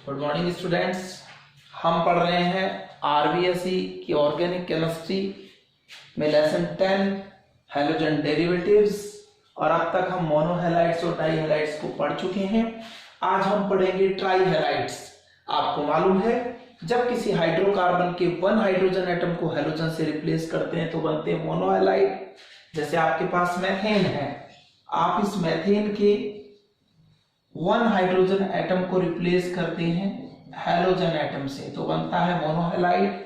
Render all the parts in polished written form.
Good morning students. हम पढ़ रहे हैं आरबीएसई की ऑर्गेनिक केमिस्ट्री में लेसन 10 हैलोजन डेरिवेटिव्स, और अब तक हम मोनोहैलाइड्स और डाइहैलाइड्स को पढ़ चुके हैं। आज हम पढ़ेंगे ट्राइहैलाइड्स। आपको मालूम है जब किसी हाइड्रोकार्बन के 1 हाइड्रोजन एटम को हैलोजन से रिप्लेस करते हैं तो बनते हैं मोनोहैलाइड। जैसे आपके पास मेथेन है, आप इस मेथेन के 1 हाइड्रोजन एटम को रिप्लेस करते हैं हैलोजन एटम से तो बनता है मोनोहैलाइड।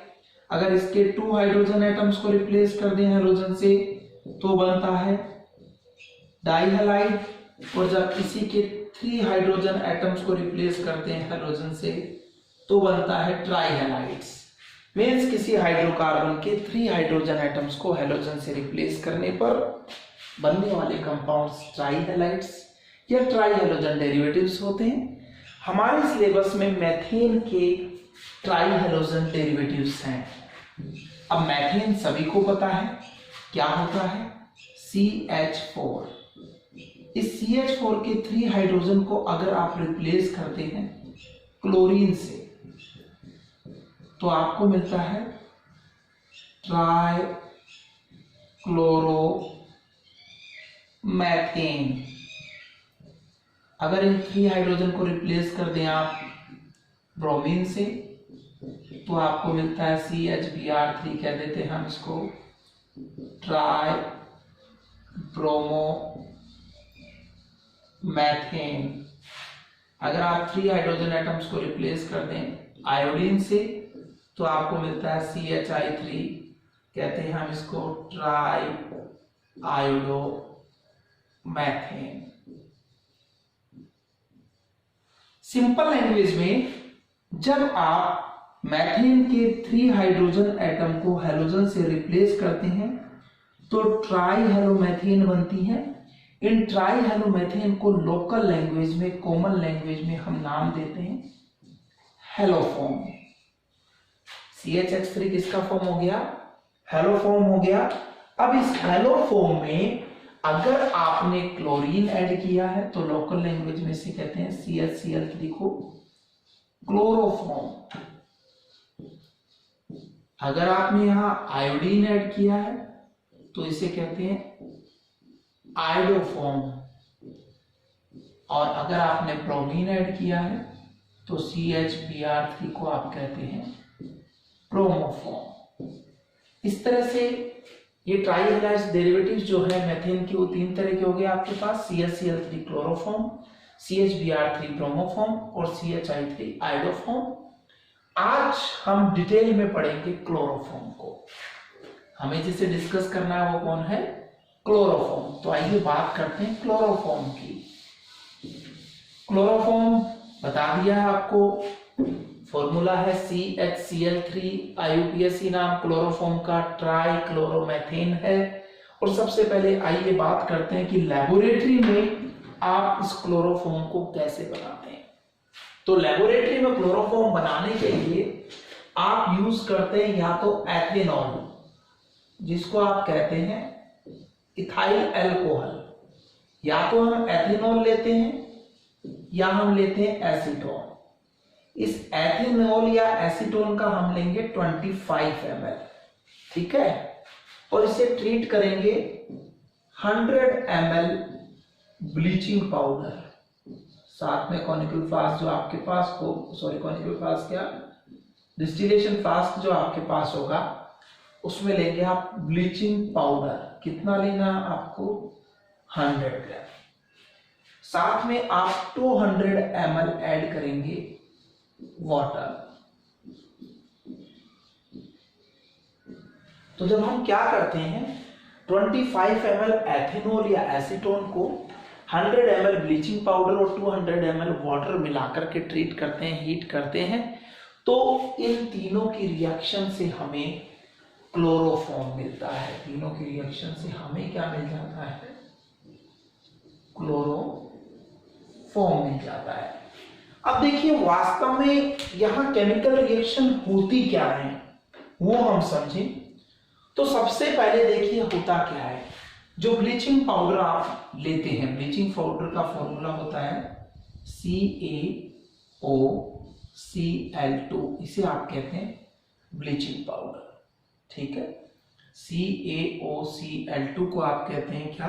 अगर इसके 2 हाइड्रोजन एटम्स को रिप्लेस कर दें हैलोजन से तो बनता है डाइहैलाइड। और जब किसी के 3 हाइड्रोजन एटम्स को रिप्लेस करते हैं हैलोजन से तो बनता है ट्राइहैलाइड्स। मींस किसी हाइड्रोकार्बन के 3 हाइड्रोजन एटम्स को हैलोजन से रिप्लेस करने पर बनने वाले कंपाउंड्स ट्राइहैलाइड्स या ट्राइहैलोजन डेरिवेटिव्स होते हैं। हमारे सिलेबस में मेथेन के ट्राइहैलोजन डेरिवेटिव्स हैं। अब मेथेन सभी को पता है क्या होता है, CH4। इस CH4 के 3 हाइड्रोजन को अगर आप रिप्लेस करते हैं क्लोरीन से तो आपको मिलता है ट्राई क्लोरोमेथेन। अगर इन 3 हाइड्रोजन को रिप्लेस कर दें आप ब्रोमीन से तो आपको मिलता है CHBr3, कह देते हैं हम इसको ट्राई ब्रोमोमेथेन। अगर आप 3 हाइड्रोजन एटम्स को रिप्लेस कर दें आयोडीन से तो आपको मिलता है CHI3, कहते हैं हम इसको ट्राई आयोडोमेथेन। सिंपल लैंग्वेज में जब आप मेथेन के 3 हाइड्रोजन एटम को हैलोजन से रिप्लेस करते हैं तो ट्राइहैलोमेथेन बनती है। इन ट्राइहैलोमेथेन को लोकल लैंग्वेज में, कॉमन लैंग्वेज में हम नाम देते हैं हैलोफॉर्म। CHX3 किसका फॉर्म हो गया, हैलोफॉर्म हो गया। अब इस हैलोफॉर्म में अगर आपने क्लोरीन ऐड किया है तो लोकल लैंग्वेज में से कहते हैं CHCl3 को क्लोरोफॉर्म। अगर आपने यहां आयोडीन ऐड किया है तो इसे कहते हैं आयोडोफॉर्म। और अगर आपने ब्रोमीन ऐड किया है तो CHBr3 को आप कहते हैं ब्रोमोफॉर्म। इस तरह से ये ट्राइहैलाइड्स डेरिवेटिव्स जो है मेथेन के वो 3 तरह के हो गए आपके पास, CHCl3 क्लोरोफॉर्म, CHBr3 ब्रोमोफॉर्म और CHI3 आयोडोफॉर्म। आज हम डिटेल में पढ़ेंगे क्लोरोफॉर्म को। हमें जिसे डिस्कस करना है वो कौन है, क्लोरोफॉर्म। तो आइए बात करते हैं क्लोरोफॉर्म की। क्लोरोफॉर्म बता दिया है आपको, फॉर्मूला है CHCl3, IUPAC नाम क्लोरोफॉर्म का, ट्राई क्लोरोमेथेन है। और सबसे पहले आइए बात करते हैं कि लेबोरेटरी में आप इस क्लोरोफॉर्म को कैसे बनाते हैं। तो लेबोरेटरी में क्लोरोफॉर्म बनाने के लिए आप यूज करते हैं या तो एथेनॉल, जिसको आप कहते हैं इथाइल अल्कोहल, या तो हम एथेनॉल लेते हैं या हम लेते हैं एसीटोन। इस एथेनॉल या एसीटोन का हम लेंगे 25 ml, ठीक है। और इसे ट्रीट करेंगे 100 ml ब्लीचिंग पाउडर, साथ में कॉनिकल फ्लास्क जो आपके पास हो, कॉनिकल फ्लास्क क्या, डिस्टिलेशन फ्लास्क जो आपके पास होगा उसमें लेंगे आप ब्लीचिंग पाउडर। कितना लेना आपको, 100 ग्राम। साथ में आप 200 ml ऐड करेंगे वाटर। तो जब हम क्या करते हैं 25 ml एथेनॉल या एसीटोन को 100 ml ब्लीचिंग पाउडर और 200 ml वाटर मिलाकर के ट्रीट करते हैं, हीट करते हैं, तो इन तीनों की रिएक्शन से हमें क्लोरोफॉर्म मिलता है। तीनों की रिएक्शन से हमें क्या मिल जाता है, क्लोरोफॉर्म मिल जाता है। अब देखिए वास्तव में यहां केमिकल रिएक्शन होती क्या है वो हम समझें। तो सबसे पहले देखिए होता क्या है, जो ब्लीचिंग पाउडर आप लेते हैं, ब्लीचिंग पाउडर का फॉर्मूला होता है CaO Cl2, इसे आप कहते हैं ब्लीचिंग पाउडर। ठीक है, CaOCl2 को आप कहते हैं क्या,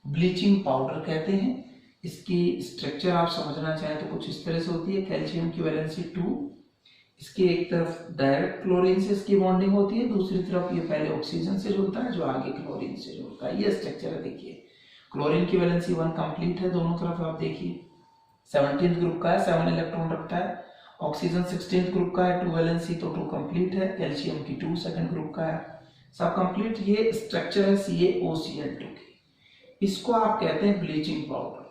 ब्लीचिंग पाउडर कहते हैं। इसकी स्ट्रक्चर आप समझना चाहें तो कुछ इस तरह से होती है, कैल्शियम की वैलेंसी 2, इसके एक तरफ डायरेक्ट क्लोरीन से इसकी बॉन्डिंग होती है, दूसरी तरफ ये पहले ऑक्सीजन से जुड़ता है जो आगे क्लोरीन से जुड़ता है। ये स्ट्रक्चर है, देखिए क्लोरीन की वैलेंसी 1 कंप्लीट है दोनों तरफ, आप देखिए 17th ग्रुप का है, 7 इलेक्ट्रॉन रखता है। ऑक्सीजन 16th ग्रुप का है, 2 वैलेंसी तो 2 कंप्लीट है। कैल्शियम की 2 सेकंड ग्रुप का है, सब कंप्लीट। ये स्ट्रक्चर है CaOCl2 की, इसको आप कहते हैं ब्लीचिंग पाउडर।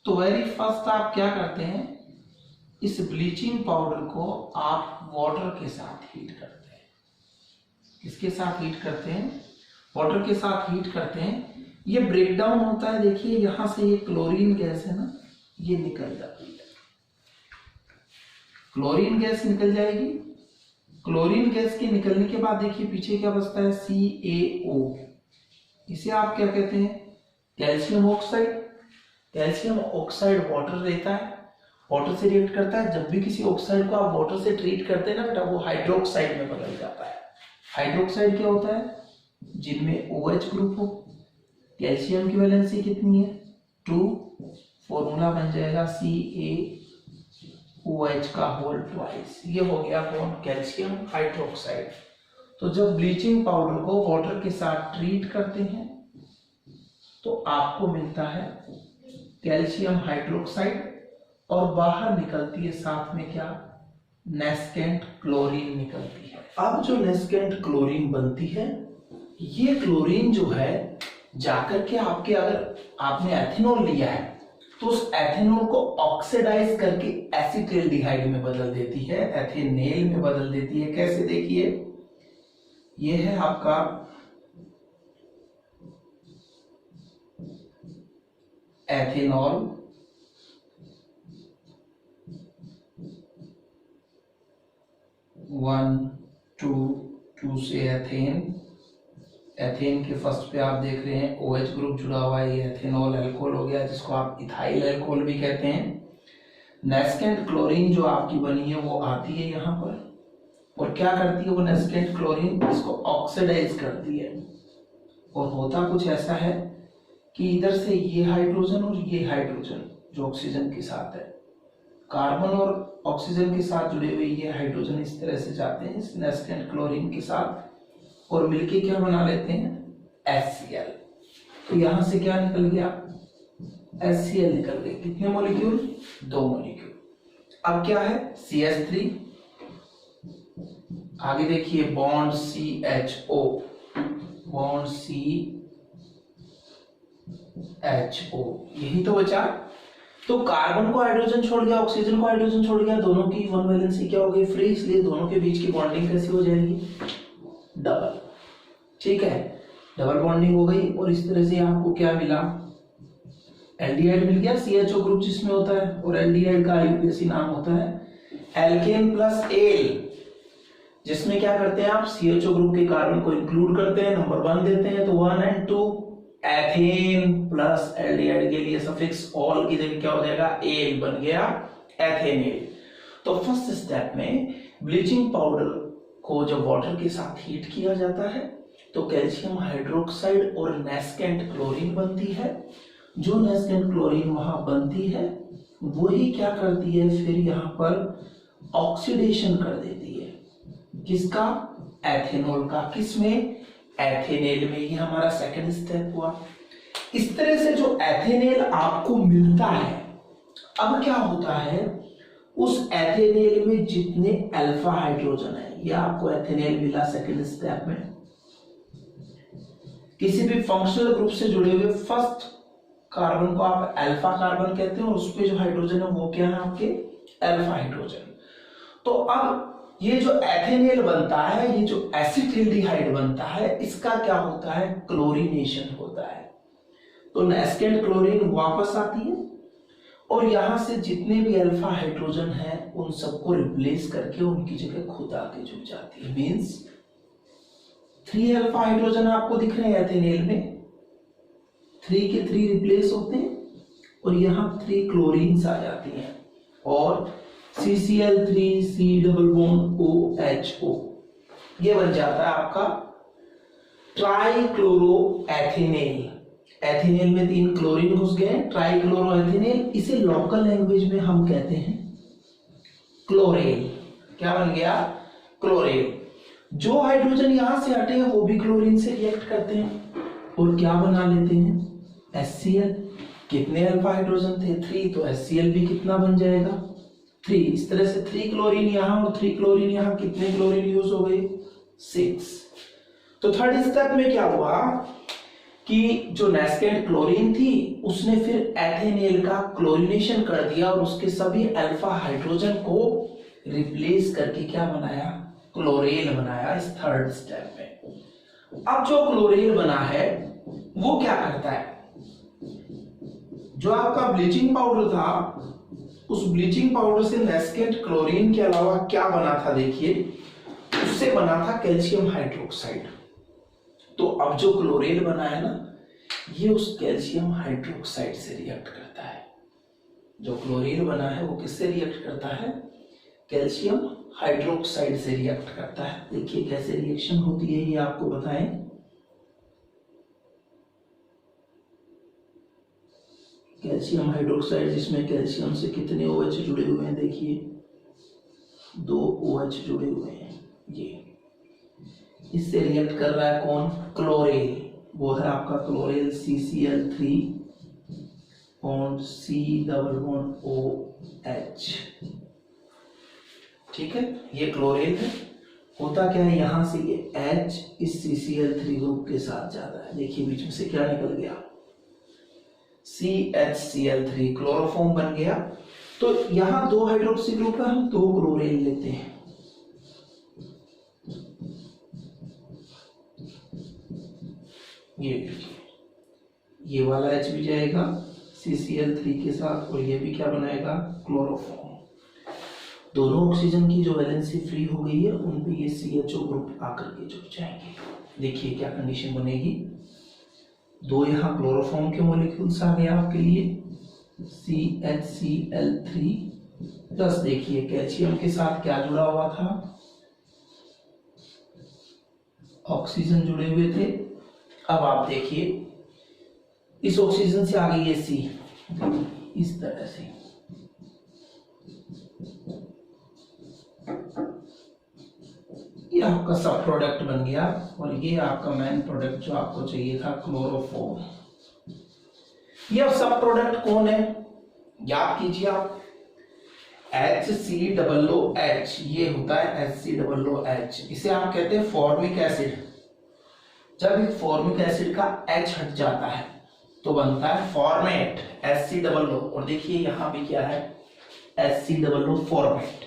तो वेरी फर्स्ट आप क्या करते हैं, इस ब्लीचिंग पाउडर को आप वाटर के साथ हीट करते हैं। किसके साथ हीट करते हैं, वाटर के साथ हीट करते हैं। ये ब्रेक डाउन होता है, देखिए यहां से ये क्लोरीन गैस है ना, ये निकल जाती है, क्लोरीन गैस निकल जाएगी। क्लोरीन गैस के निकलने के बाद देखिए पीछे क्या बचता है, CaO, इसे आप क्या कहते हैं, calcium oxide. Calcium oxide water रहता है, वाटर से रिएक्ट करता है। जब भी किसी ऑक्साइड को आप वाटर से ट्रीट करते हैं ना बेटा, वो हाइड्रोक्साइड में बदल जाता है। हाइड्रोक्साइड क्या होता है, जिनमें OH ग्रुप हो। कैल्शियम की वैलेंसी कितनी है, 2, फॉर्मूला बन जाएगा CaOH का होल ट्वाइस। ये हो गया कौन, कैल्शियम हाइड्रोक्साइड। तो जब ब्लीचिंग पाउडर को वाटर के साथ ट्रीट करते हैं तो आपको मिलता है कैल्शियम हाइड्रोक्साइड, और बाहर निकलती है साथ में क्या, नेस्केंट क्लोरीन निकलती है। अब जो नेस्केंट क्लोरीन बनती है, ये क्लोरीन जो है जाकर के आपके, अगर आपने एथेनॉल लिया है तो उस एथेनॉल को ऑक्सीडाइज करके एसिटाल्डिहाइड में बदल देती है, एथेनेल में बदल देती है। कैसे, देखिए ये है आपका एथेनॉल, वन टू से एथेन। एथेन के फर्स्ट पे आप देख रहे हैं OH ग्रुप जुड़ा हुआ है, ये एथेनॉल अल्कोहल हो गया, जिसको आप इथाइल अल्कोहल भी कहते हैं। नेस्केंट क्लोरीन जो आपकी बनी है वो आती है यहाँ पर, और क्या करती है वो नेस्केंट क्लोरीन, इसको ऑक्सीडाइज करती है। और होता कुछ ऐसा है कि इधर से ये हाइड्रोजन और ये हाइड्रोजन जो ऑक्सीजन के साथ है, कार्बन और ऑक्सीजन के साथ जुड़े हुए ये हाइड्रोजन इस तरह से जाते हैं इस नेस्केंट क्लोरीन के साथ, और मिलके क्या बना लेते हैं, HCl। तो यहां से क्या निकल गया, HCl निकल गए। कितने मॉलिक्यूल, 2 मॉलिक्यूल। अब क्या है, CH3, आगे देखिए बॉन्ड CHO, बॉन्ड CHO, यही तो बचा। तो कार्बन को हाइड्रोजन छोड़ गया, ऑक्सीजन को हाइड्रोजन छोड़ गया, दोनों की 1 वैलेंसी क्या हो गई, फ्री, इसलिए दोनों के बीच की बॉन्डिंग कैसी हो जाएगी, डबल। ठीक है, डबल बॉन्डिंग हो गई, और इस तरह से आपको क्या मिला, एल्डिहाइड मिल गया। CHO ग्रुप जिसमें होता है, और एल्डिहाइड का IUPAC नाम होता है एल्केन प्लस एल, जिसमें क्या करते हैं आप, CHO ग्रुप के कार्बन को इंक्लूड करते हैं, नंबर 1 देते हैं, तो 1 और 2 एथेन प्लस एल्डिहाइड के लिए सफिक्स ऑल की जगह क्या हो जाएगा, एल बन गया एथेनेल। तो फर्स्ट स्टेप में ब्लीचिंग पाउडर को जब वाटर के साथ हीट किया जाता है तो कैल्शियम हाइड्रोक्साइड और नेस्केंट क्लोरीन बनती है। जो नेस्केंट क्लोरीन वहां बनती है वही क्या करती है, फिर यहाँ पर ऑक्सीडेशन कर देती है, किसका, एथेनॉल का। किसमें, एथेनेल में। ये हमारा सेकंड स्टेप हुआ। इस तरह से जो एथेनेल आपको मिलता है, अब क्या होता है, उस एथेनेल में जितने अल्फा हाइड्रोजन है, ये आपको एथेनेल मिला सेकंड स्टेप में। किसी भी फंक्शनल ग्रुप से जुड़े हुए फर्स्ट कार्बन को आप अल्फा कार्बन कहते हैं, और उस पे जो हाइड्रोजन है वो क्या है, आपके अल्फा हाइड्रोजन। तो अब ये जो एथेनेल बनता है, ये जो एसिटाल्डिहाइड बनता है, इसका क्या होता है, क्लोरीनेशन होता है। तो नेस्केंट क्लोरीन वापस आती है, और यहां से जितने भी अल्फा हाइड्रोजन है उन सबको रिप्लेस करके उनकी जगह खुद आके जुड़ जाती है। मींस 3 अल्फा हाइड्रोजन आपको दिख रहे हैं एथेनेल में, 3 के 3 रिप्लेस होते हैं, और यहाँ 3 क्लोरीन्स आ जाती हैं और CCl3 C+OHO ये बन जाता है आपका ट्राइक्लोरोएथेनेल। एथेनेल में 3 क्लोरीन घुस गए, ट्राइक्लोरोएथेनेल। इसे लोकल लैंग्वेज में हम कहते हैं क्लोरेल। क्या बन गया? क्लोरेल। जो हाइड्रोजन यहां से हटे हैं वो भी क्लोरीन से रिएक्ट करते हैं और क्या बना लेते हैं? HCl। कितने अल्फा हाइड्रोजन थे? 3, तो HCl भी कितना बन जाएगा? 3। इस तरह से 3 क्लोरीन यहां और 3 क्लोरीन यहां, कितने क्लोरीन यूज हो गए? 6। तो थर्ड स्टेप में क्या हुआ कि जो नेस्केंट क्लोरीन थी उसने फिर एथेनेल का क्लोरीनेशन कर दिया और उसके सभी अल्फा हाइड्रोजन को रिप्लेस करके क्या बनाया? क्लोरेल बनाया इस थर्ड स्टेप में। अब जो क्लोरेल बना है वो क्या करता है? जो आपका ब्लीचिंग पाउडर था उस ब्लीचिंग पाउडर से नेस्केंट क्लोरीन के अलावा क्या बना था? देखिए, उससे बना था कैल्शियम हाइड्रोक्साइड। तो अब जो क्लोरेल बना है ना, ये उस कैल्शियम हाइड्रोक्साइड से रिएक्ट करता है। जो क्लोरेल बना है वो किससे रिएक्ट करता है? कैल्शियम हाइड्रोक्साइड से रिएक्ट करता है। देखिए कैसे रिएक्शन होती है ये आपको बताएं। कैल्शियम हाइड्रोक्साइड जिसमें कैल्शियम से कितने OH जुड़े हुए हैं? देखिए 2 OH जुड़े हुए हैं। ये इससे रिएक्ट कर रहा है कौन? क्लोरेल। वो है आपका क्लोरेल CCl3 बॉन्ड C+OH। ठीक है, ये क्लोरेल है। होता क्या है, यहां से ये H इस CCl3 ग्रुप के साथ जाता है। देखिए बीच में से क्या निकल गया? CHCl3, क्लोरोफॉर्म बन गया। तो यहां 2 हाइड्रोक्सी ग्रुप है, हम 2 क्लोरेल लेते हैं। ये वाला H भी जाएगा CCl3 के साथ और ये भी क्या बनाएगा? क्लोरोफॉर्म। दोनों ऑक्सीजन की जो वैलेंसी फ्री हो गई है उन पे ये CHO ग्रुप आकर के जुड़ जाएंगे। देखिए क्या कंडीशन बनेगी? 2 यहाँ क्लोरोफॉर्म के मॉलिक्यूल्स आ गए आपके लिए, CHCl3 प्लस देखिए कैल्शियम के साथ क्या जुड़ा हुआ था? ऑक्सीजन जुड़े हुए थे। अब आप देखिए इस ऑक्सीजन से आ गई है C, इस तरह से। ये आपका सब प्रोडक्ट बन गया और ये आपका मेन प्रोडक्ट जो आपको चाहिए था, क्लोरोफॉर्म। ये सब प्रोडक्ट कौन है? याद कीजिए आप, HCOOH, ये होता है HCOOH। इसे आप कहते हैं फॉर्मिक एसिड। जब एक फॉर्मिक एसिड का H हट जाता है तो बनता है फॉर्मेट HCOO। और देखिए यहां भी क्या है? HCOO format.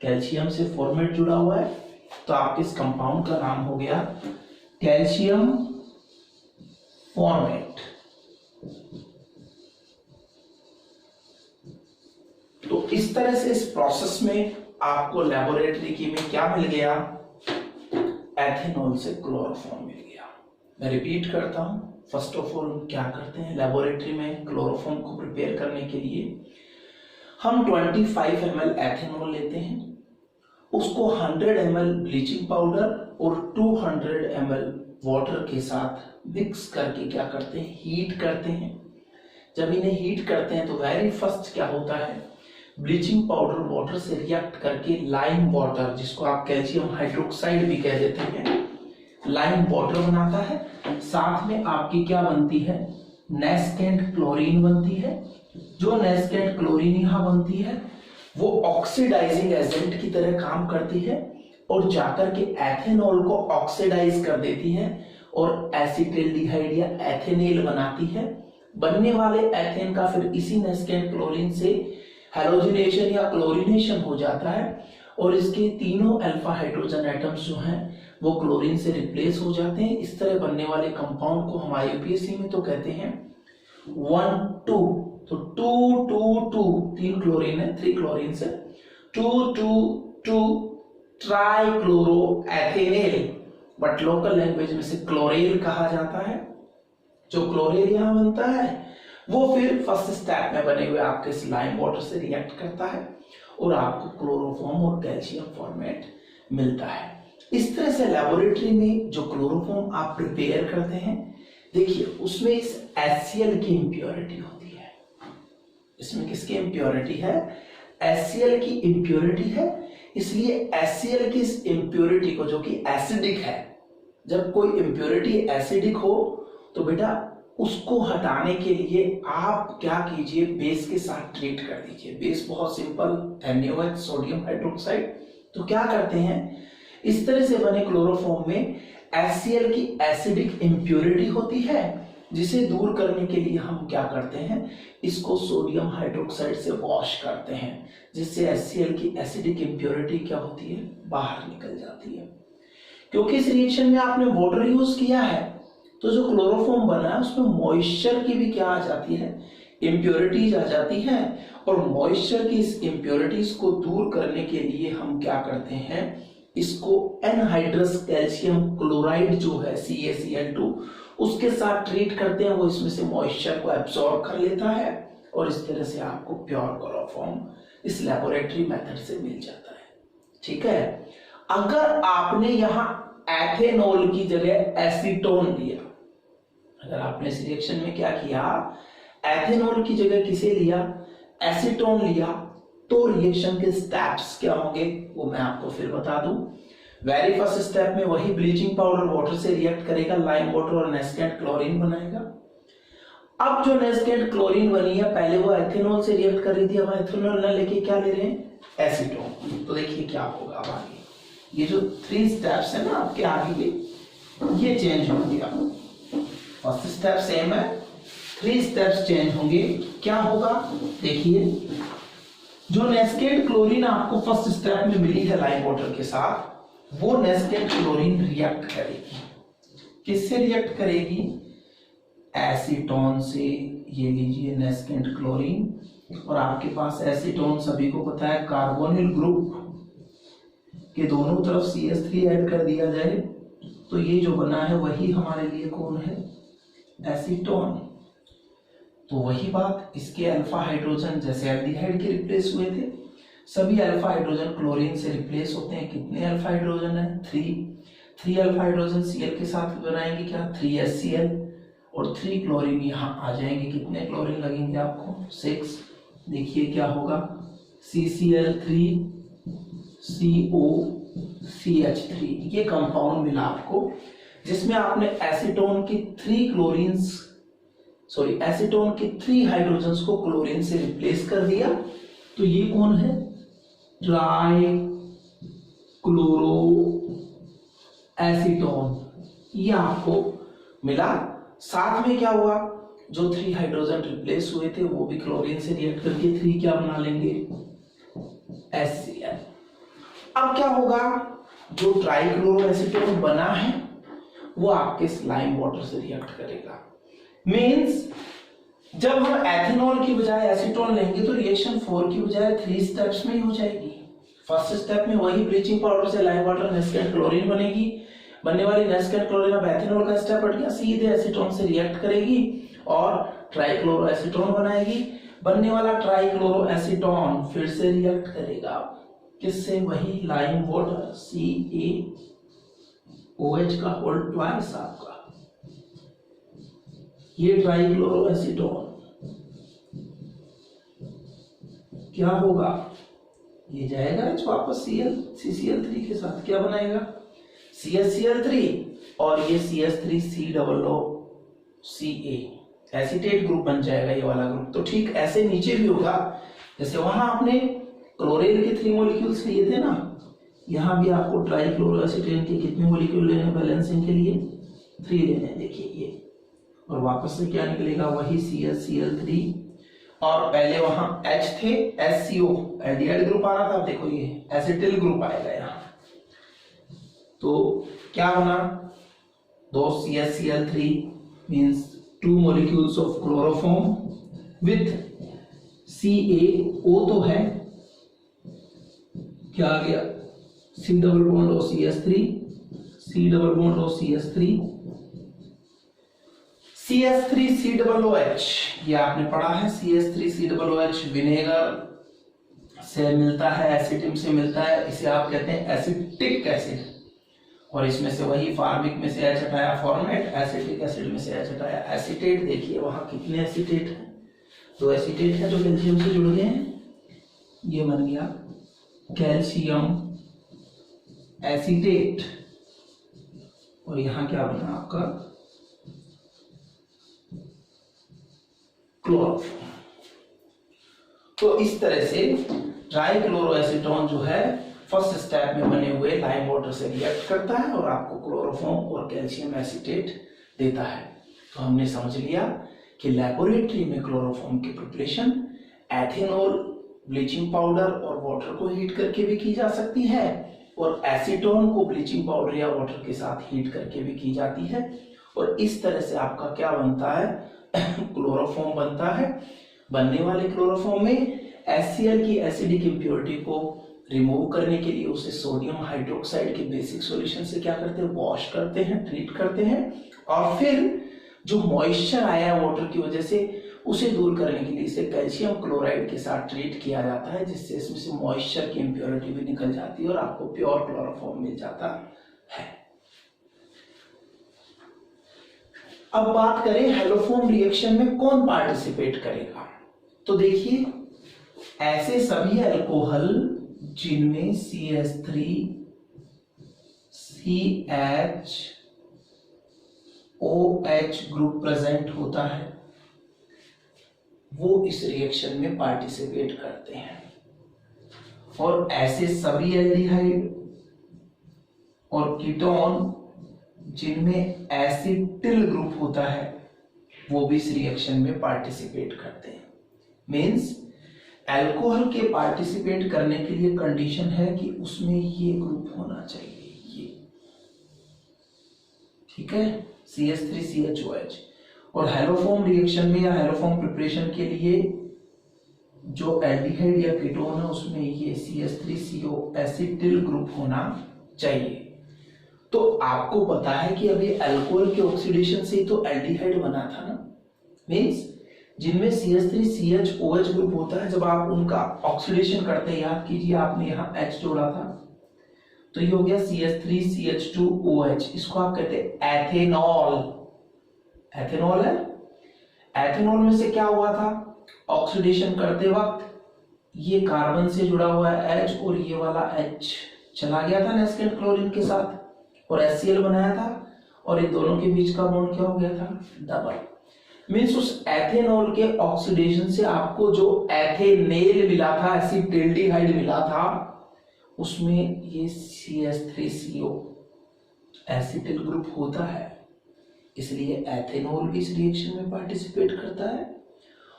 कैल्शियम से फॉर्मेट जुड़ा हुआ है तो आपके इस कंपाउंड का नाम हो गया कैल्शियम फॉर्मेट। तो इस तरह से इस प्रोसेस में आपको लेबोरेटरी की में क्या मिल गया? एथेनॉल से क्लोरोफॉर्म मिल गया। मैं रिपीट करता हूं, फर्स्ट ऑफ ऑल क्या करते हैं लेबोरेटरी में क्लोरोफॉर्म को प्रिपेयर करने के लिए? हम 25 ml एथेनॉल लेते हैं, उसको 100 ml ब्लीचिंग पाउडर और 200 ml वाटर के साथ मिक्स करके क्या करते हैं? हीट करते हैं। जब इन्हें हीट करते हैं तो वेरी फर्स्ट क्या होता है? ब्लीचिंग पाउडर वाटर से रिएक्ट करके लाइम वाटर, जिसको आप कैल्शियम हाइड्रोक्साइड भी कह देते हैं, लाइम वाटर बनाता है। साथ में आपकी क्या बनती है? नेस्केंट क्लोरीन बनती है। जो नेस्केंट क्लोरीन यहाँ बनती है वो ऑक्सीडाइजिंग एजेंट की तरह काम करती है और जाकर के एथेनॉल को ऑक्सीडाइज कर देती है और एसिटाल्डिहाइड या एथेनेल बनाती है। बनने वाले एथेन का फिर इसी नेस्केंट क्लोरीन से हैलोजिनेशन या क्लोरीनेशन हो जाता है और इसके तीनों अल्फा हाइड्रोजन एटम्स जो हैं वो क्लोरीन से रिप्लेस हो जाते हैं। इस तरह बनने वाले कंपाउंड को हम यूपीएससी में तो कहते हैं 1,2। तो 2,2,2 3 क्लोरीन है, 3 क्लोरीन से 2,2,2 ट्राइक्लोरोएथेनेल, बट लोकल लैंग्वेज में से क्लोरेल कहा जाता है। जो क्लोरेल यहां बनता है वो फिर फर्स्ट स्टेप में बने हुए आपके स्लाइम वाटर से रिएक्ट करता है और आपको क्लोरोफॉर्म और कैल्शियम फॉर्मेट मिलता है। इस तरह से लेबोरेटरी में जो क्लोरोफॉर्म आप प्रिपेयर करते हैं, देखिए उसमें इस HCl की इम्प्योरिटी होती है। इसमें किसकी इम्प्योरिटी है? HCl की इम्प्योरिटी है। इसलिए HCl की इस इम्प्योरिटी को, जो कि एसिडिक है, जब कोई इम्प्योरिटी एसिडिक हो तो बेटा उसको हटाने के लिए आप क्या कीजिए, बेस के साथ ट्रीट कर दीजिए। बेस बहुत सिंपल, NaOH, सोडियम हाइड्रोक्साइड। तो क्या करते हैं, इस तरह से बने क्लोरोफॉर्म में HCl की एसिडिक इम्प्योरिटी होती है, जिसे दूर करने के लिए हम क्या करते हैं, इसको सोडियम हाइड्रोक्साइड से वॉश करते हैं, जिससे HCl की एसिडिक इम्प्योरिटी क्या होती है, बाहर निकल जाती है। क्योंकि इस रिएक्शन में आपने वाटर यूज किया है, तो जो क्लोरोफॉर्म बना है उसमें मॉइस्चर की भी क्या आ जाती है, इम्प्योरिटीज आ जाती है। और मॉइस्चर की इस इम्प्योरिटीज को दूर करने के लिए हम क्या करते हैं, इसको एनहाइड्रस कैल्शियम क्लोराइड जो है CaCl2 उसके साथ ट्रीट करते हैं। वो इसमें से मॉइस्चर को एब्सॉर्ब कर लेता है और इस तरह से आपको प्योर क्लोरोफॉर्म इस लेबोरेटरी मेथड से मिल जाता है। ठीक है। अगर आपने यहां एथेनॉल की जगह एसीटोन लिया, अगर आपने इस रिएक्शन में क्या किया, एथेनॉल की जगह किसे लिया, एसीटोन लिया, तो रिएक्शन के स्टेप्स क्या होंगे वो मैं आपको फिर बता दूं। वेरी फर्स्ट स्टेप में वही ब्लीचिंग पाउडर वाटर से रिएक्ट करेगा, लाइम वाटर और नेस्केंट क्लोरीन बनाएगा। अब जो नेस्केंट क्लोरीन बनी है, पहले वो एथेनॉल से रिएक्ट कर रही थी, अब एथेनॉल ना लेके क्या ले रहे हैं, एसीटोन। तो देखिए क्या होगा अब आगे, ये जो 3 स्टेप्स है ना आपके आगे, ये चेंज होंगे। फर्स्ट स्टेप सेम है, 3 स्टेप्स चेंज होंगे। क्या होगा देखिए, जो नेस्केंट क्लोरीन आपको फर्स्ट स्टेप में मिली है लाइम वाटर के साथ, वो नेस्केंट क्लोरीन रिएक्ट करेगी। किससे रिएक्ट करेगी, एसीटोन से। ये लीजिए नेस्केंट क्लोरीन, और आपके पास एसीटोन सभी को पता है कार्बोनिल ग्रुप के दोनों तरफ CH3 ऐड कर दिया जाए तो ये जो बना है वही हमारे लिए कौन है, एसीटोन। तो वही बात, इसके अल्फा हाइड्रोजन जैसे एल्डिहाइड के रिप्लेस हुए थे, सभी अल्फा हाइड्रोजन क्लोरीन से रिप्लेस होते हैं। कितने अल्फा हाइड्रोजन है, 3 अल्फा हाइड्रोजन Cl के साथ बनाएंगे क्या, 3HCl, और 3 क्लोरीन यहाँ आ जाएंगे। कितने क्लोरीन लगेंगे आपको, 6। देखिए क्या होगा, CCl3 COCH3, ये कंपाउंड मिला आपको, जिसमें आपने एसीटोन की 3 हाइड्रोजन्स को क्लोरीन से रिप्लेस कर दिया। तो ये कौन है, ट्राई क्लोरो एसीटोन, ये आपको मिला। साथ में क्या हुआ, जो 3 हाइड्रोजन रिप्लेस हुए थे वो भी क्लोरीन से रिएक्ट करके 3 क्या बना लेंगे, HCl। अब क्या होगा, जो ट्राइक्लोरो एसीटोन बना है वो आपके स्लाइम वाटर से रिएक्ट करेगा। मींस जब हम एथेनॉल की बजाय एसीटोन लेंगे तो रिएक्शन 4 की बजाय 3 स्टेप्स में ही हो जाएगी। फर्स्ट स्टेप में वही ब्लीचिंग पाउडर से लाइम वाटर नेस्केंट क्लोरीन बनेगी, बनने वाली नेस्केंट क्लोरीन अब एथेनॉल का स्टेप हट गया, सीधे एसीटोन से रिएक्ट करेगी और ट्राइक्लोरो एसीटोन बनाएगी। बनने वाला ट्राइक्लोरो एसीटोन फिर से रिएक्ट करेगा, किससे, वही लाइम वाटर CaOH का होल ट्वाइस आपका, ये ट्राइक्लोरो एसीटोन क्या होगा, ये जाएगा वापस CCl3 के साथ, क्या बनाएगा, CHCl3, और ये CH3COOCA एसीटेट ग्रुप बन जाएगा ये वाला ग्रुप। तो ठीक ऐसे नीचे भी होगा, जैसे वहां आपने क्लोरीन के 3 मॉलिक्यूल्स लिए थे ना, यहाँ भी आपको ट्राइक्लोरोएसीटेन के कितने मॉलिक्यूल लेने, बैलेंसिंग के लिए 3 लेने हैं। देखिए ये, और वापस से क्या निकलेगा, वही CHCl3, और पहले वहां H थे, HCO एल्डिहाइड ग्रुप आ रहा था, देखो ये एसिटिल ग्रुप आएगा यहाँ। तो क्या बना, 2 CHCl3 means 2 molecules of chloroform with CaO तो है, क्या आ गया, C double bond OCH3, C double bond OCH3, CH3COOH, ये आपने पढ़ा है। CH3COOH विनेगर से मिलता है, एसिटिक से मिलता है, इसे आप कहते हैं एसिटिक एसिड। और इसमें से वही फार्मिक में से H हटाया फॉर्मेट, एसिटिक एसिड में से H हटाया एसीटेट। देखिए वहां कितने एसीटेट हैं, 2 एसीटेट है जो कैल्शियम से जुड़ गए हैं, ये बन गया कैल्शियम एसीटेट। और यहां क्या बना आपका क्लोरोफॉर्म। तो इस तरह से ट्राइक्लोरोएसीटोन जो है फर्स्ट स्टेप में बने हुए लाइम वाटर से रिएक्ट करता है और आपको क्लोरोफॉर्म और कैल्शियम एसीटेट देता है। तो हमने समझ लिया कि लेबोरेटरी में क्लोरोफॉर्म की प्रिपरेशन एथेनॉल, ब्लीचिंग पाउडर और वाटर को हीट करके भी की जा सकती है, और एसीटोन को ब्लीचिंग पाउडर या वाटर के साथ हीट करके भी की जाती है। और इस तरह से आपका क्या बनता है, क्लोरोफॉर्म बनता है। बनने वाले क्लोरोफॉर्म में HCl की एसिडिक इंप्योरिटी को रिमूव करने के लिए उसे सोडियम हाइड्रोक्साइड के बेसिक सॉल्यूशन से क्या करते हैं, वॉश करते हैं, ट्रीट करते हैं, और फिर जो मॉइस्चर आया है वाटर की वजह से उसे दूर करने के लिए इसे कैल्शियम क्लोराइड के साथ ट्रीट किया जाता है, जिससे इसमें से मॉइस्चर की इंप्योरिटी भी निकल जाती है और आपको प्योर क्लोरोफॉर्म मिल जाता है। अब बात करें हैलोफॉर्म रिएक्शन में कौन पार्टिसिपेट करेगा। तो देखिए ऐसे सभी अल्कोहल जिनमें CH3CHOH ग्रुप प्रेजेंट होता है वो इस रिएक्शन में पार्टिसिपेट करते हैं, और ऐसे सभी एल्डिहाइड और कीटोन जिनमें एसिटिल ग्रुप होता है वो भी इस रिएक्शन में पार्टिसिपेट करते हैं। मीन्स अल्कोहल के पार्टिसिपेट करने के लिए कंडीशन है कि उसमें ये ग्रुप होना चाहिए, ये, ठीक है, CH3CHOH। और हैलोफॉर्म रिएक्शन में या हैलोफॉर्म प्रिपरेशन के लिए जो एल्डिहाइड या कीटोन है उसमें ये CH3CO एसिटिल ग्रुप होना चाहिए। तो आपको पता है कि अभी अल्कोहल के ऑक्सीडेशन से ही तो एल्डिहाइड बना था ना, मीन्स जिनमें CH3CHOH ग्रुप होता है, जब आप उनका ऑक्सीडेशन करते हैं, याद कीजिए आपने यहाँ H जोड़ा था तो ये हो गया CH3CH2OH, इसको आप कहते हैं एथेनॉल। एथेनॉल है, एथेनॉल में से क्या हुआ था, ऑक्सीडेशन करते वक्त ये कार्बन से जुड़ा हुआ है H और ये वाला H चला गया था नेस्केंट क्लोरीन के साथ और HCl बनाया था, और इन दोनों के बीच का बॉन्ड क्या हो गया था, डबल। मीन्स उस एथेनॉल के ऑक्सीडेशन से आपको जो एथेनेल मिला था, एसिटिल्डिहाइड मिला था, उसमें ये CH3CO एसिटिल ग्रुप होता है, इसलिए एथेनॉल भी इस रिएक्शन में पार्टिसिपेट करता है,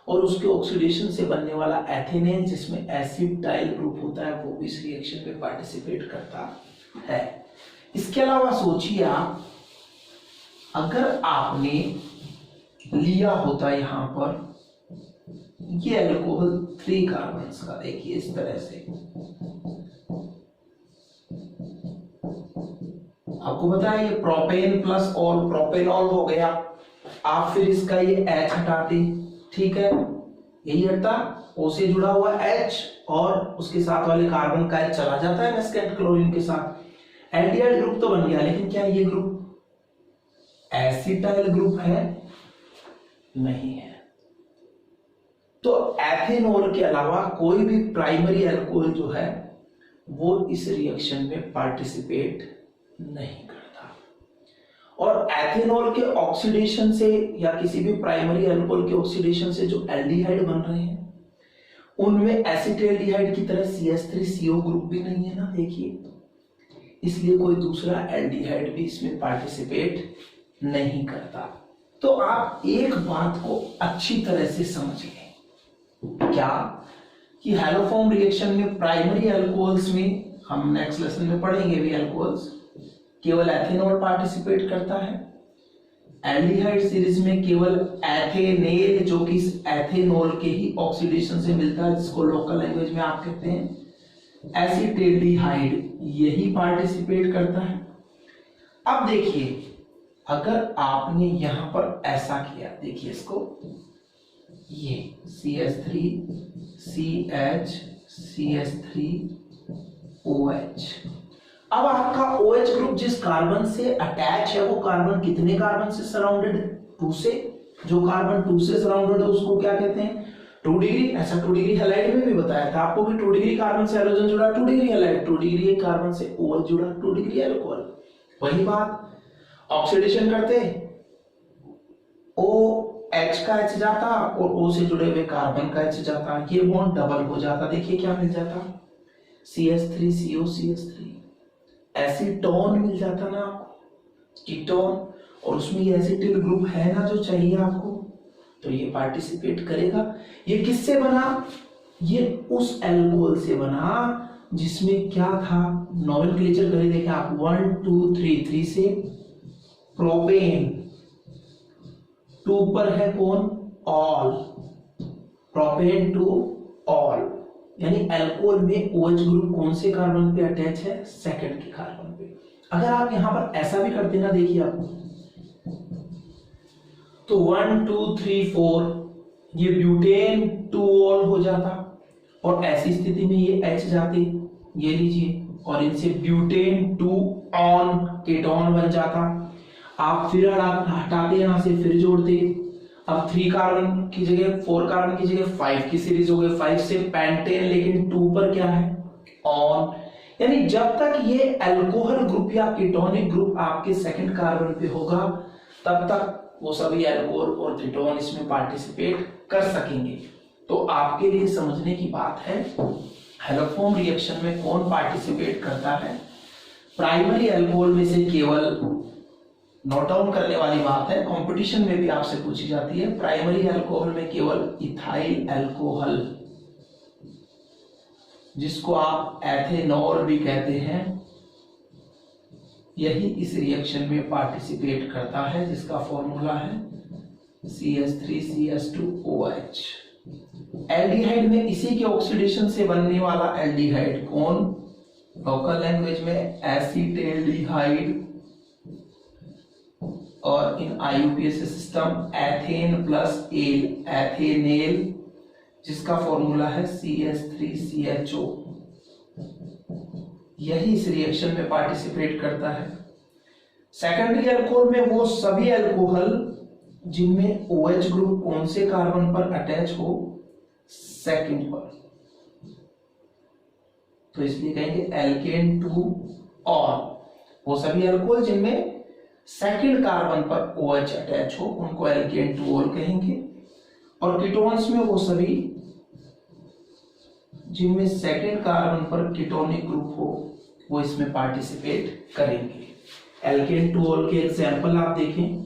और उसके ऑक्सीडेशन से बनने वाला एथेनेन जिसमें एसिटाइल ग्रुप होता है वो भी इस रिएक्शन में पार्टिसिपेट करता है। इसके अलावा सोचिए आप, अगर आपने लिया होता यहां पर ये अल्कोहल 3 कार्बन का, देखिए इस तरह से, आपको पता है ये प्रोपेन प्लस ऑल प्रोपेनॉल हो गया, आप फिर इसका ये H हटाते, ठीक है, यही हटता, O से जुड़ा हुआ H और उसके साथ वाले कार्बन का H चला जाता है नेस्केंट क्लोरीन के साथ, एल्डिहाइड ग्रुप तो बन गया, लेकिन क्या ये ग्रुप एसिटाइल ग्रुप है, नहीं है। तो एथेनॉल के अलावा कोई भी प्राइमरी अल्कोहल जो है वो इस रिएक्शन में पार्टिसिपेट नहीं करता, और एथेनॉल के ऑक्सीडेशन से या किसी भी प्राइमरी अल्कोहल के ऑक्सीडेशन से जो एल्डिहाइड बन रहे हैं उनमें एसिटाल्डिहाइड की तरह CH3CO ग्रुप भी नहीं है ना, देखिए, इसलिए कोई दूसरा एल्डिहाइड भी इसमें पार्टिसिपेट नहीं करता। तो आप एक बात को अच्छी तरह से समझ लें, क्या कि हैलोफॉर्म रिएक्शन में प्राइमरी अल्कोहल्स में, हम नेक्स्ट लेसन में पढ़ेंगे भी, अल्कोहल्स केवल एथेनॉल पार्टिसिपेट करता है, एल्डिहाइड सीरीज में केवल एथेनेल जो कि एथेनॉल के ही ऑक्सीडेशन से मिलता है, जिसको लोकल लैंग्वेज में आप कहते हैं एसिटाल्डिहाइड, यही पार्टिसिपेट करता है। अब देखिए अगर आपने यहां पर ऐसा किया, देखिए इसको, ये CH3 CH CH3 OH। अब आपका OH ग्रुप जिस कार्बन से अटैच है वो कार्बन कितने कार्बन से सराउंडेड है? 2 से। जो कार्बन 2 से सराउंडेड है उसको क्या कहते हैं? 2 डिग्री। ऐसा 2 डिग्री हैलाइड में भी बताया था आपको कि 2 डिग्री कार्बन से हाइड्रोजन जुड़ा 2 डिग्री हैलाइड, 2 डिग्री एक कार्बन से OH जुड़ा 2 डिग्री अल्कोहल। वही बात, ऑक्सीडेशन करते OH का H जाता और O से जुड़े हुए कार्बन का H जाता, ये बॉन्ड डबल हो जाता। देखिए क्या मिल जाता, CH3CO CH3, एसीटोन मिल जाता ना आपको, कीटोन, और उसमें ये एसिटिल ग्रुप है ना जो चाहिए आपको, तो ये पार्टिसिपेट करेगा। ये किससे बना? ये उस एल्कोहल से बना जिसमें क्या था, नोमेनक्लेचर करें देखिए आप, 1 2 3, 3 से प्रोपेन, 2 पर है कौन, ऑल, प्रोपेन टू ऑल, यानी अल्कोहल में OH ग्रुप कौन से कार्बन पे अटैच है, सेकंड के कार्बन पे। अगर आप यहां पर ऐसा भी करते ना, देखिए आप, तो 1 2 3 4 ये ब्यूटेन 2 ऑल हो जाता, और ऐसी स्थिति में ये H जाते, ये लीजिए, और इनसे ब्यूटेन 2 ऑन कीटोन बन जाता। आप फिर हटाते यहां से, फिर जोड़ते, अब 3 कार्बन की जगह 4 कार्बन की जगह 5 की सीरीज हो गई, 5 से पेंटेन, लेकिन 2 पर क्या है, ऑन। यानी जब तक ये अल्कोहल ग्रुप या कीटोनिक ग्रुप आपके सेकंड कार्बन पे होगा तब तक वो सभी अल्कोहल और कीटोन इसमें पार्टिसिपेट कर सकेंगे। तो आपके लिए समझने की बात है, हैलोफॉर्म रिएक्शन में कौन पार्टिसिपेट करता है। प्राइमरी अल्कोहल में से केवल, नोट डाउन करने वाली बात है, कंपटीशन में भी आपसे पूछी जाती है, प्राइमरी अल्कोहल में केवल इथाइल अल्कोहल, जिसको आप एथेनॉल भी कहते हैं, यही इस रिएक्शन में पार्टिसिपेट करता है, जिसका फॉर्मूला है CH3CH2OH। एल्डिहाइड में इसी के ऑक्सीडेशन से बनने वाला एल्डिहाइड कौन, लोकल लैंग्वेज में एसिटेल्डिहाइड, और in IUPAC system ethane plus al, ethanal, जिसका फॉर्मूला है CH3CHO। यही इस रिएक्शन में पार्टिसिपेट करता है। सेकेंडरी अल्कोहल में वो सभी अल्कोहल जिनमें OH ग्रुप कौन से कार्बन पर अटैच हो, सेकंड पर, तो इसलिए कहेंगे एल्केन 2 और वो सभी अल्कोहल जिनमें सेकंड कार्बन पर OH अटैच हो उनको एल्केन 2 ऑल कहेंगे, और कीटोन्स में वो सभी जिनमें सेकंड कार्बन पर कीटोनिक ग्रुप हो वो इसमें पार्टिसिपेट करेंगे। एल्केन 2 ऑल के एग्जांपल आप देखें,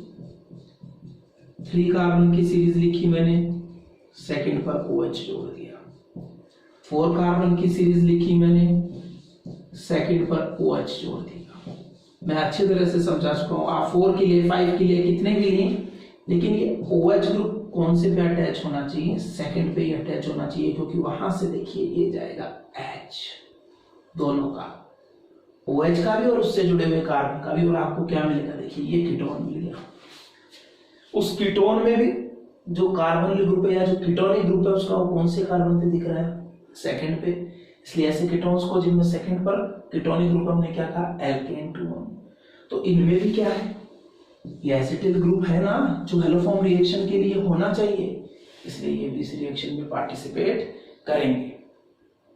3 कार्बन की सीरीज लिखी मैंने, सेकंड पर OH जोड़ दिया, 4 कार्बन की सीरीज लिखी मैंने, सेकंड पर OH जोड़ दिया। मैं अच्छी तरह से समझा चुका हूं, आप 4 के लिए 5 के लिए कितने भी लें, लेकिन ये OH ग्रुप कौन से पे अटैच होना चाहिए, सेकंड पे ही अटैच होना चाहिए, क्योंकि वहां से देखिए ये जाएगा H, दोनों का, OH का भी और उससे जुड़े हुए कार्बन का भी, और आपको क्या मिलेगा, देखिए ये कीटोन मिल गया। उस कीटोन में भी जो कार्बन ग्रुप है या जो कीटोनिक ग्रुप है उसका वो कौन से कार्बन पे दिख रहा है, सेकंड पे, इसलिए ऐसे कीटोन्स को जिनमें सेकंड पर कीटोनिक ग्रुप हमने क्या कहा, एल्केन 2। तो इनमें भी क्या है, ये एसिटिल ग्रुप है ना जो हैलोफॉर्म रिएक्शन के लिए होना चाहिए, इसलिए ये भी इस रिएक्शन में पार्टिसिपेट करेंगे।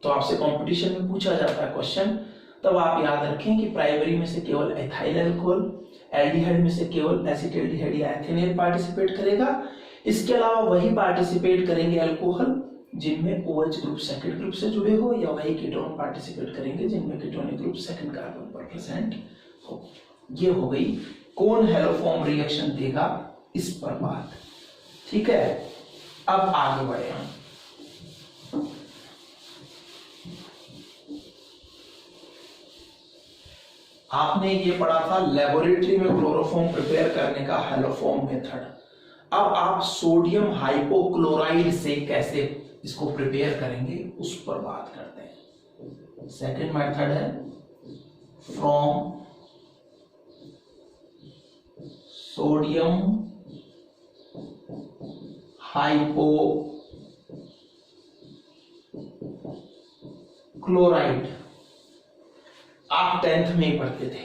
तो आपसे कंपटीशन में पूछा जाता है क्वेश्चन, तब आप याद रखें कि प्राइमरी में से केवल एथाइल अल्कोहल, एल्डिहाइड में से केवल एसिटेल्डिहाइड या एथेनेल पार्टिसिपेट करेगा। इसके अलावा वही पार्टिसिपेट करेंगे अल्कोहल जिनमें OH ग्रुप सेकंड ग्रुप से जुड़े हो, या वही कीटोन पार्टिसिपेट करेंगे जिनमें कीटोनिक ग्रुप सेकंड कार्बन पर प्रेजेंट हो। ये हो गई कौन हैलोफॉर्म रिएक्शन देगा इस पर बात, ठीक है। अब आगे बढ़े हम, आपने ये पढ़ा था लेबोरेटरी में क्लोरोफॉर्म प्रिपेयर करने का हैलोफॉर्म मेथड। अब आप सोडियम हाइपोक्लोराइड से कैसे इसको प्रिपेयर करेंगे उस पर बात करते हैं। सेकंड मेथड है फ्रॉम सोडियम हाइपोक्लोराइड। आप 10th में ही पढ़ते थे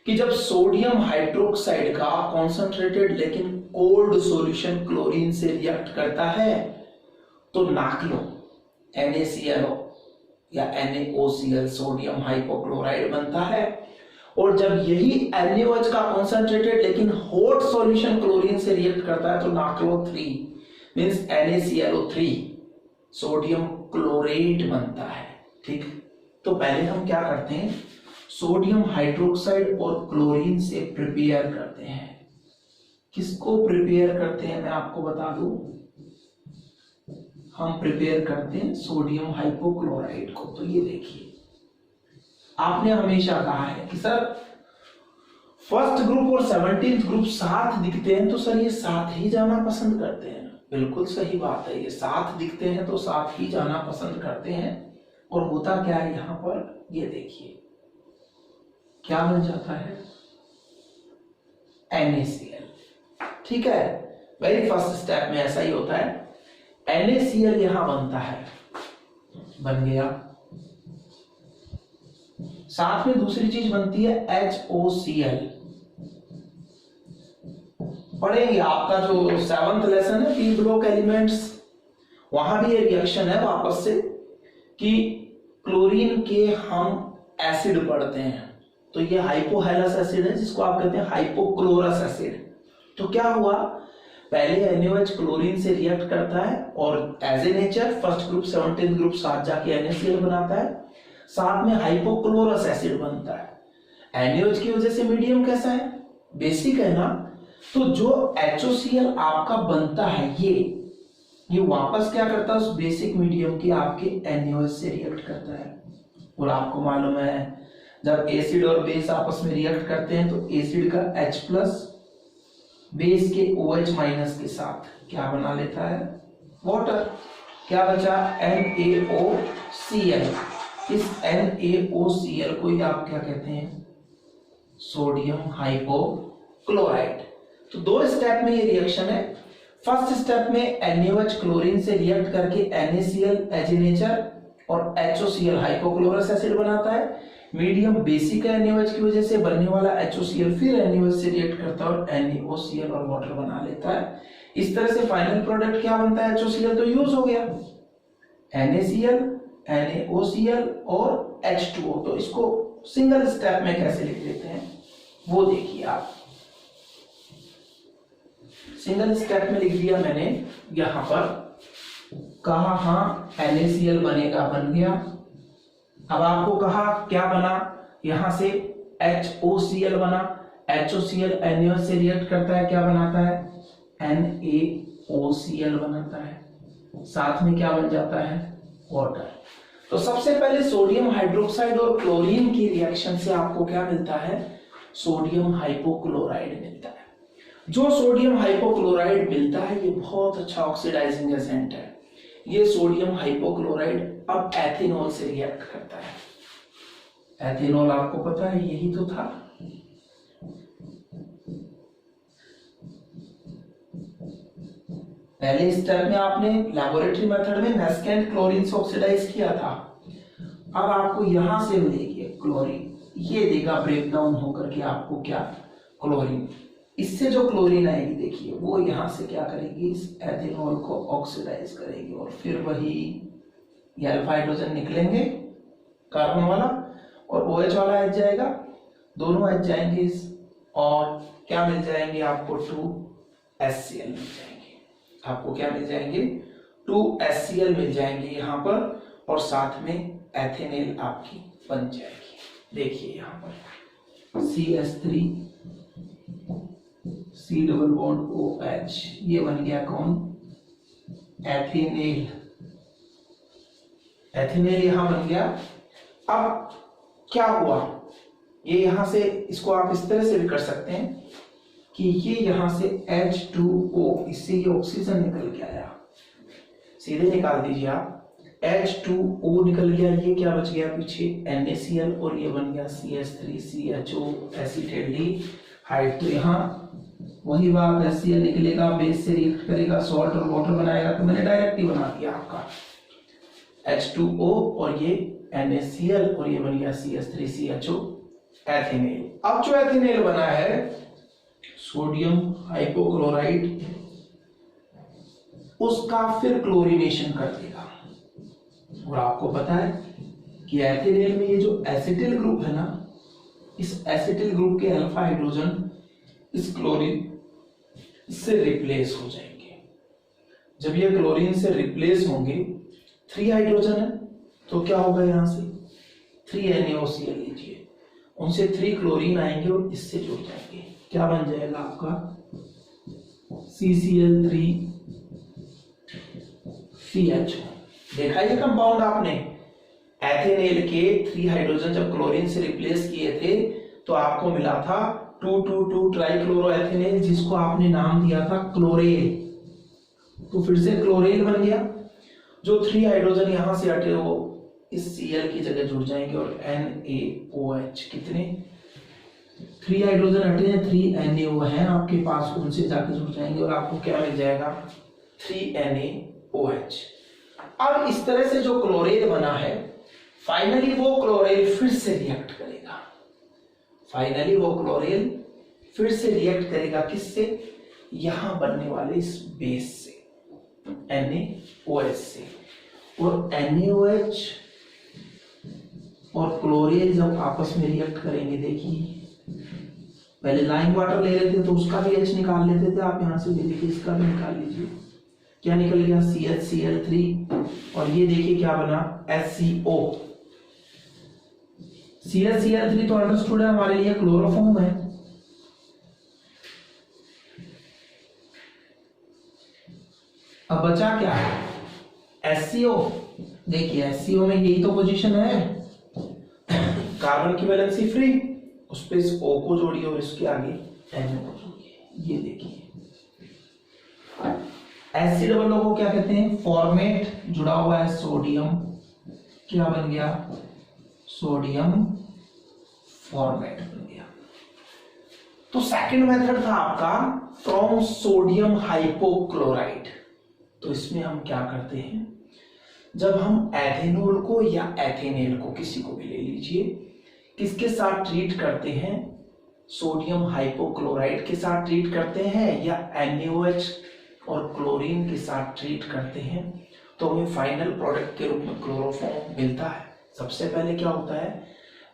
कि जब सोडियम हाइड्रोक्साइड का कॉन्सेंट्रेटेड लेकिन कोल्ड सॉल्यूशन क्लोरीन से रिएक्ट करता है तो नाकलो NaClO या NaOCl सोडियम हाइपोक्लोराइड बनता है। और जब यही NaOH का कॉन्सेंट्रेटेड लेकिन हॉट सॉल्यूशन क्लोरीन से रिएक्ट करता है तो नाकलो 3 मींस NaClO3 सोडियम क्लोरेट बनता है। ठीक, तो पहले हम क्या करते हैं, सोडियम हाइड्रोक्साइड और क्लोरीन से प्रिपेयर करते हैं। किसको प्रिपेयर करते हैं मैं आपको बता दूं, हम प्रिपेयर करते हैं सोडियम हाइपोक्लोराइड को। तो ये देखिए, आपने हमेशा कहा है कि सर फर्स्ट ग्रुप और 17th ग्रुप साथ दिखते हैं तो सर ये साथ ही जाना पसंद करते हैं। बिल्कुल सही बात है, ये साथ दिखते हैं तो साथ ही जाना पसंद करते हैं। और होता क्या है यहां पर, ये देखिए क्या बन जाता है, NaCl। ठीक है, वेरी फर्स्ट स्टेप में ऐसा ही होता है। NaCl यहां बनता है, बन गया। साथ में दूसरी चीज बनती है HOCl। पढ़ेंगे, आपका जो 7th लेसन है पी ब्लॉक एलिमेंट्स, वहां भी ये रिएक्शन है वापस से कि क्लोरीन के हम एसिड पढ़ते हैं। तो ये हाइपोहेलस एसिड है जिसको आप कहते हैं हाइपोक्लोरस एसिड। तो क्या हुआ, पहले NaOH क्लोरीन से रिएक्ट करता है और as a nature first group 17th group साथ जाके NaCl बनाता है, साथ में हाइपोक्लोरस एसिड बनता है। NaOH की वजह से मीडियम कैसा है, बेसिक है ना। तो जो HOCl आपका बनता है ये वापस क्या करता है, उस बेसिक मीडियम की आपके NaOH से रिएक्ट करता है। और आपको मालूम है जब एसिड और बेस आपस में रिएक्ट करते हैं तो एसिड का H प्लस बेस के OH माइनस के साथ क्या बना लेता है, वाटर। क्या बचा, NaOCl। इस NaOCl को ही आप क्या कहते हैं, सोडियम हाइपोक्लोराइड। तो 2 स्टेप में ये रिएक्शन है। फर्स्ट स्टेप में NaOH क्लोरीन से रिएक्ट करके NaCl एज ए नेचर और HOCl हाइपोक्लोरस एसिड बनाता है। मीडियम बेसिक है NaOH की वजह से, बनने वाला HOCl फिर NaOH से रिएक्ट करता है और NaOCl और वाटर बना लेता है। इस तरह से फाइनल प्रोडक्ट क्या बनता है, HOCl तो यूज हो गया, NaCl NaOCl और H2O। तो इसको सिंगल स्टेप में कैसे लिख देते हैं वो देखिए आप। सिंगल स्टेप में लिख दिया मैंने, यहां पर कहा हाँ NaCl बनेगा, बन गया। अब आपको कहा क्या बना, यहां से HOCl बना। HOCl NaOH से रिएक्ट करता है, क्या बनाता है, NaOCl बनाता है। साथ में क्या बन जाता है, वाटर। तो सबसे पहले सोडियम हाइड्रोक्साइड और क्लोरीन की रिएक्शन से आपको क्या मिलता है, सोडियम हाइपोक्लोराइड मिलता है। जो सोडियम हाइपोक्लोराइड मिलता है ये बहुत अच्छा ऑक्सीडाइजिंग एजेंट है। ये सोडियम हाइपोक्लोराइड अब एथेनॉल से रिएक्ट करता है। एथेनॉल आपको पता है यही तो था, पहले स्टेप में आपने लैबोरेटरी मेथड में नेस्केंट क्लोरीन से ऑक्सीडाइज किया था। अब आपको यहां से मिलेगी क्लोरीन, ये देगा ब्रेकडाउन होकर के आपको क्या, क्लोरीन। इससे जो क्लोरीन आएगी देखिए वो यहां से क्या करेगी, इस एथेनॉल को ऑक्सीडाइज करेगी और फिर वही ये अल्फा हाइड्रोजन निकलेंगे कार्बन वाला और OH वाला H जाएगा, दोनों H जाएंगे इस, और क्या मिल जाएंगे आपको 2HCl मिल जाएंगे। आपको क्या मिल जाएंगे, 2HCl मिल जाएंगे यहाँ पर, और साथ में एथेनेल आपकी बन जाएगी। देखिए यहाँ पर CH3 C double bond OH, ये बन गया कौन, एथेनेल। एथेनेल यहां बन गया। अब क्या हुआ, ये यहां से इसको आप इस तरह से भी कर सकते हैं कि ये यहां से H2O, इससे ये ऑक्सीजन निकल के आया, सीधे निकाल दीजिए आप, H2O निकल गया, ये क्या बच गया पीछे, NaCl, और ये बन गया CH3CHO एसिटेल्डी हाइट। तो यहाँ वही बात, HCl निकलेगा, बेस से रिएक्ट करेगा, सॉल्ट और वाटर बनाएगा। तो मैंने डायरेक्ट ही बना दिया आपका H2O और ये NaCl और ये बन गया CH3CHO एथेनेल। अब जो एथेनेल बना है सोडियम हाइपोक्लोराइड, उसका फिर क्लोरीनेशन कर देगा। और आपको पता है कि एथेनेल में ये जो एसिटिल ग्रुप है ना, इस एसिटिल ग्रुप के अल्फा हाइड्रोजन इस क्लोरीन से रिप्लेस हो जाएंगे। जब ये क्लोरीन से रिप्लेस होंगे, 3 हाइड्रोजन है तो क्या होगा, यहां से 3 NaOCl लीजिए, उनसे 3 क्लोरीन आएंगे और इससे जुड़ जाएंगे। क्या बन जाएगा आपका CCl3CHO। देखा ये कंपाउंड आपने, एथेनेल के 3 हाइड्रोजन जब क्लोरीन से रिप्लेस किए थे तो आपको मिला था 2,2,2 ट्राइक्लोरोएथेनेल, जिसको आपने नाम दिया था क्लोरेल। तो फिर से क्लोरेल बन गया। जो 3 हाइड्रोजन यहां से हटे वो इस Cl की जगह जुड़ जाएंगे और NaOH, कितने 3 हाइड्रोजन हटे हैं, 3 NaO हैं आपके पास, उनसे जाकर जुड़ जाएंगे और आपको क्या मिल जाएगा 3 NaOH। अब इस तरह से जो क्लोरेल बना है, फाइनली वो क्लोरेल फिर से रिएक्ट करेगा। फाइनली वो क्लोरेल फिर से रिएक्ट करेगा किससे, यहां बनने वाले इस बेस से, NaOH से। और NaOH और क्लोरेल जब आपस में रिएक्ट करेंगे, देखिए पहले लाइम वाटर ले लेते तो उसका भी H निकाल लेते थे, आप यहां से देखिए इसका भी निकाल लीजिए। क्या निकल गया CHCl3 और ये देखिए क्या बना HCO। CHCl3 तो अंडरस्टूड है, हमारे लिए क्लोरोफॉर्म है। अब बचा क्या है HCO। देखिए HCO में यही तो पोजीशन है, कार्बन की वैलेंसी फ्री, उस पे इस O को जोड़िए और इसके आगे NO को जोड़िए। ये देखिए एसिड वालों को क्या कहते हैं, फॉर्मेट, जुड़ा हुआ है सोडियम, क्या बन गया सोडियम फॉर्मेट बन गया। तो सेकंड मेथड था आपका फ्रॉम सोडियम हाइपोक्लोराइड। तो इसमें हम क्या करते हैं, जब हम एथेनॉल को या एथेनेल को, किसी को भी ले लीजिए, किसके साथ ट्रीट करते हैं, सोडियम हाइपोक्लोराइड के साथ ट्रीट करते हैं या NaOH और क्लोरीन के साथ ट्रीट करते हैं, तो हमें फाइनल प्रोडक्ट के रूप में क्लोरोफॉर्म मिलता है। सबसे पहले क्या होता है,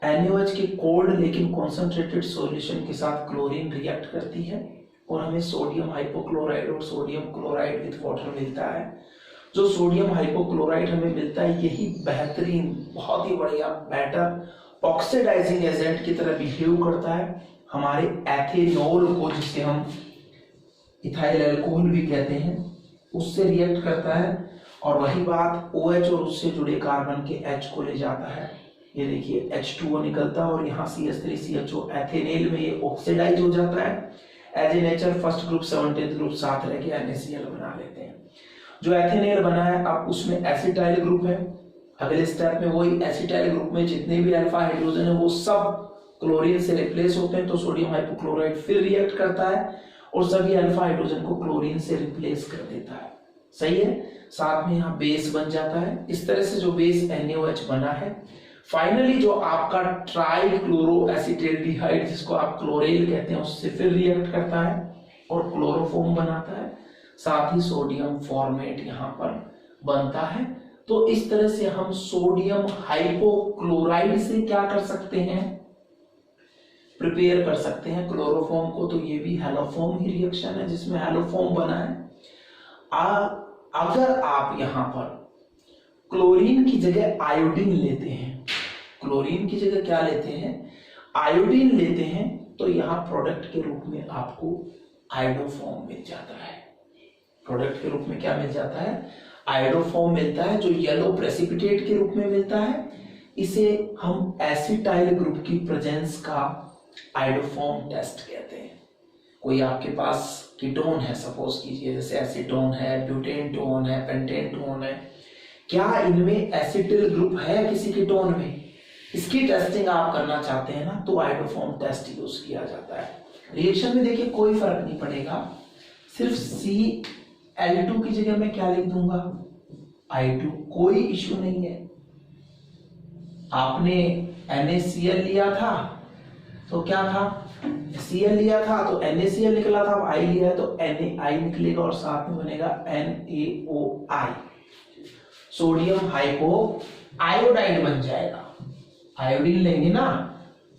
NaOH के कोल्ड लेकिन कॉन्सेंट्रेटेड सॉल्यूशन के साथ क्लोरीन रिएक्ट करती है और हमें सोडियम हाइपोक्लोराइड और सोडियम क्लोराइड विद वाटर मिलता है। जो सोडियम हाइपोक्लोराइड हमें मिलता है, यही बेहतरीन, बहुत ही बढ़िया, बेटर ऑक्सीडाइजिंग एजेंट की तरह बिहेव करता है हमारे एथेनॉल को, जिसे हम इथाइल अल्कोहल भी कहते हैं, उससे रिएक्ट करता है और वही बात OH और उससे जुड़े कार्बन के H को ले जाता है। ये देखिए H2O निकलता है और यहाँ CH3CHO एथेनेल में ये ऑक्सीडाइज हो जाता है। As a nature first group 17th group साथ रह के NaCl बना लेते हैं। जो एथेनेल बना है अब उसमें एसिटाइल ग्रुप है। अगले स्टेप में वही एसिटाइल ग्रुप में जितने भी अल्फा हाइड्रोजन है वो सब क्लोरीन से रिप्लेस होते हैं, तो सोडियम हाइपोक्लोराइड फिर रिएक्ट करता है और सभी अल्फा हाइड्रोजन को क्लोरीन से रिप्लेस कर देता है। सही है, साथ में यहाँ बेस बन जाता है। इस तरह से जो बेस NaOH बना है, फाइनली जो आपका ट्राई क्लोरो एसिटेल्डिहाइड, जिसको आप क्लोरेल कहते हैं, उससे फिर रिएक्ट करता है और क्लोरोफॉर्म बनाता है, साथ ही सोडियम फॉर्मेट यहाँ पर बनता है। तो इस तरह से हम सोडियम हाइपोक्लोराइड से क्या कर सकते हैं, प्रिपेयर कर सकते हैं क्लोरोफॉर्म को। तो ये भी हैलोफॉर्म ही रिएक्शन है जिसमें हैलोफॉर्म बना है। अगर आप यहां पर क्लोरीन की जगह आयोडीन लेते हैं, क्लोरीन की जगह क्या लेते हैं, आयोडीन लेते हैं, तो यहां प्रोडक्ट के रूप में आपको आयोडोफॉर्म मिल जाता है। प्रोडक्ट के रूप में क्या मिल जाता है, आयोडोफॉर्म मिलता है, जो येलो प्रेसिपिटेट के रूप में मिलता है। इसे हम एसिटाइल ग्रुप की प्रेजेंस का आयोडोफॉर्म टेस्ट कहते हैं। कोई आपके पास कीटोन है, सपोज कीजिए जैसे एसीटोन है, ब्यूटेनटोन है, पेंटेनटोन है, क्या इनमें एसिटिल ग्रुप है किसी कीटोन में, इसकी टेस्टिंग आप करना चाहते हैं ना, तो आयोडोफॉर्म टेस्ट यूज किया जाता है। रिएक्शन में देखिए कोई फर्क नहीं पड़ेगा, सिर्फ Cl2 की जगह मैं क्या लिख दूंगा I2, कोई इश्यू नहीं है। आपने NaCl लिया था तो क्या था, Cl लिया था तो NaCl निकला था, अब I लिया है तो NaI निकलेगा और साथ में बनेगा NaOI, सोडियम हाइपो आयोडाइड बन जाएगा। आयोडीन लेंगे ना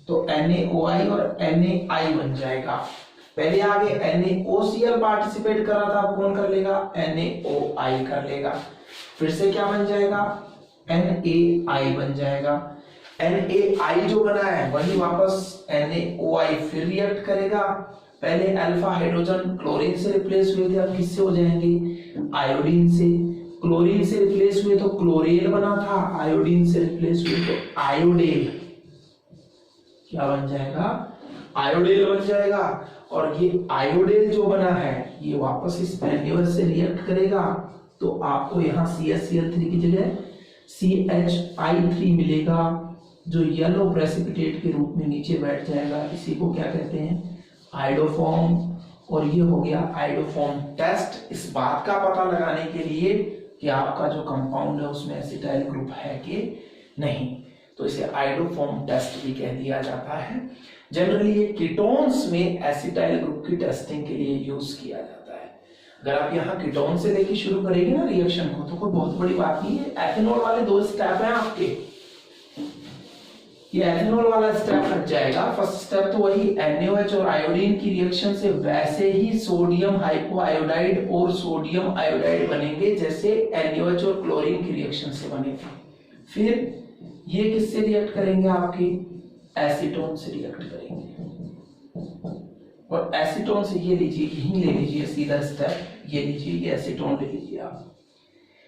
तो NaOI और NaI बन जाएगा। पहले आगे NaOCl पार्टिसिपेट कर रहा था, अब कौन कर लेगा, NaOI कर लेगा। फिर से क्या बन जाएगा, NaI बन जाएगा। NaI जो बना है वही वापस NaOI फिर रिएक्ट करेगा। पहले अल्फा हाइड्रोजन क्लोरीन से रिप्लेस हुए थे, अब किससे हो जाएंगे, आयोडीन से। क्लोरीन से रिप्लेस हुए तो क्लोरेल बना था, आयोडीन से रिप्लेस हुए तो आयोडेल, क्या बन जाएगा, आयोडेल बन जाएगा। और ये आयोडेल जो बना है ये वापस इस NaOH से रिएक्ट करेगा तो आपको यहाँ CaCl3 की जगह CHI3 मिलेगा, जो येलो प्रेसिपिटेट के रूप में नीचे बैठ जाएगा। इसी को क्या कहते हैं, आइडोफॉर्म। और ये हो गया आइडोफॉर्म टेस्ट, इस बात का पता लगाने के लिए कि आपका जो कंपाउंड है उसमें एसिटाइल ग्रुप है कि नहीं, तो इसे आइडोफॉर्म टेस्ट भी कह दिया जाता है। जनरली ये कीटोन्स में एसिटाइल ग्रुप की टेस्टिंग के लिए यूज किया जाता है। अगर आप यहाँ कीटोन से लेके शुरू करेंगे ना रिएक्शन को तो कोई बहुत बड़ी बात नहीं है। एथेनॉल वाले 2 स्टेप हैं आपके, ये एथेनॉल वाला स्टेप हट जाएगा। फर्स्ट स्टेप तो वही NaOH और आयोडीन की रिएक्शन से वैसे ही सोडियम हाइपोआयोडाइड और सोडियम आयोडाइड बनेंगे जैसे NaOH और क्लोरीन की रिएक्शन से बने थे। फिर ये किससे रिएक्ट करेंगे, आपकी एसीटोन से रिएक्ट करेंगे। और एसीटोन से ये लीजिए, यही ले लीजिए सीधा स्टेप, ये लीजिए, ये एसीटोन ले लीजिए आप,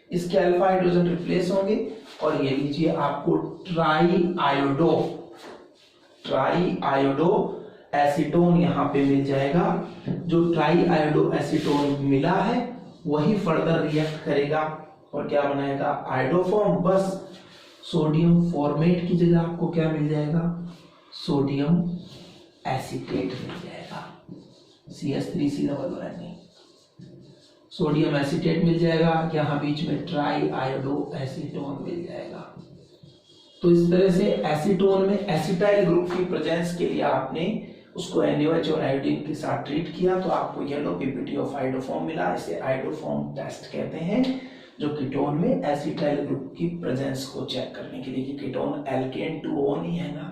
इसके अल्फा हाइड्रोजन रिप्लेस होंगे और ये लीजिए आपको ट्राई आयोडो एसीटोन यहाँ पे मिल जाएगा। जो ट्राई आयोडो एसीटोन मिला है वही फर्दर रिएक्ट करेगा और क्या बनाएगा, आयोडोफॉर्म। बस सोडियम फॉर्मेट की जगह आपको क्या मिल जाएगा, सोडियम एसीटेट मिल जाएगा, CH3COO, सोडियम एसीटेट मिल जाएगा। यहाँ बीच में ट्राई आयोडो एसीटोन मिल जाएगा। तो इस तरह से एसीटोन में एसिटाइल ग्रुप की प्रेजेंस के लिए आपने उसको NaOH और आयोडीन के साथ ट्रीट किया तो आपको येलो पीपीटी ऑफ आइडोफॉर्म मिला। इसे आइडोफॉर्म टेस्ट कहते हैं, जो कीटोन में एसिटाइल ग्रुप की प्रेजेंस को चेक करने के लिए कि कीटोन एल्केन 2O नहीं है ना,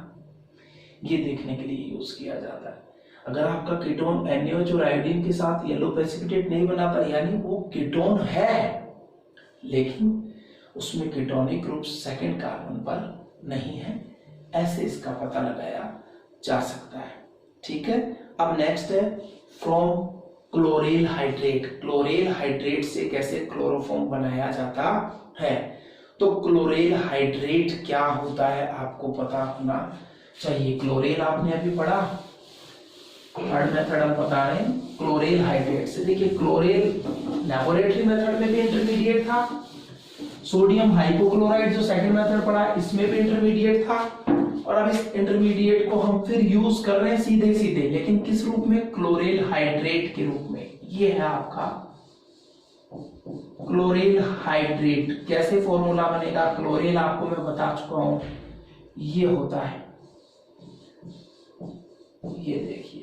ये देखने के लिए यूज किया जाता है। अगर आपका कीटोन NaOH और आयोडीन के साथ येलो प्रेसिपिटेट नहीं बनाता यानी वो कीटोन है लेकिन उसमें कीटोनिक ग्रुप सेकंड कार्बन पर नहीं है, ऐसे इसका पता लगाया जा सकता है। ठीक है, अब नेक्स्ट है फ्रॉम क्लोरेल हाइड्रेट। क्लोरेल हाइड्रेट से कैसे क्लोरोफॉर्म बनाया जाता है। तो क्लोरेल हाइड्रेट क्या होता है आपको पता होना चाहिए। क्लोरेल आपने अभी पढ़ा, थर्ड मेथड हम बता रहे हैं क्लोरेल हाइड्रेट से। देखिए क्लोरेल लैबोरेटरी मेथड में भी इंटरमीडिएट था, सोडियम हाइपोक्लोराइड जो सेकंड मेथड पढ़ा इसमें भी इंटरमीडिएट था, और अब इस इंटरमीडिएट को हम फिर यूज कर रहे हैं सीधे सीधे, लेकिन किस रूप में, क्लोरेल हाइड्रेट के रूप में। ये है आपका क्लोरेल हाइड्रेट। कैसे फॉर्मूला बनेगा, क्लोरेल आपको मैं बता चुका हूं, ये होता है, ये देखिए,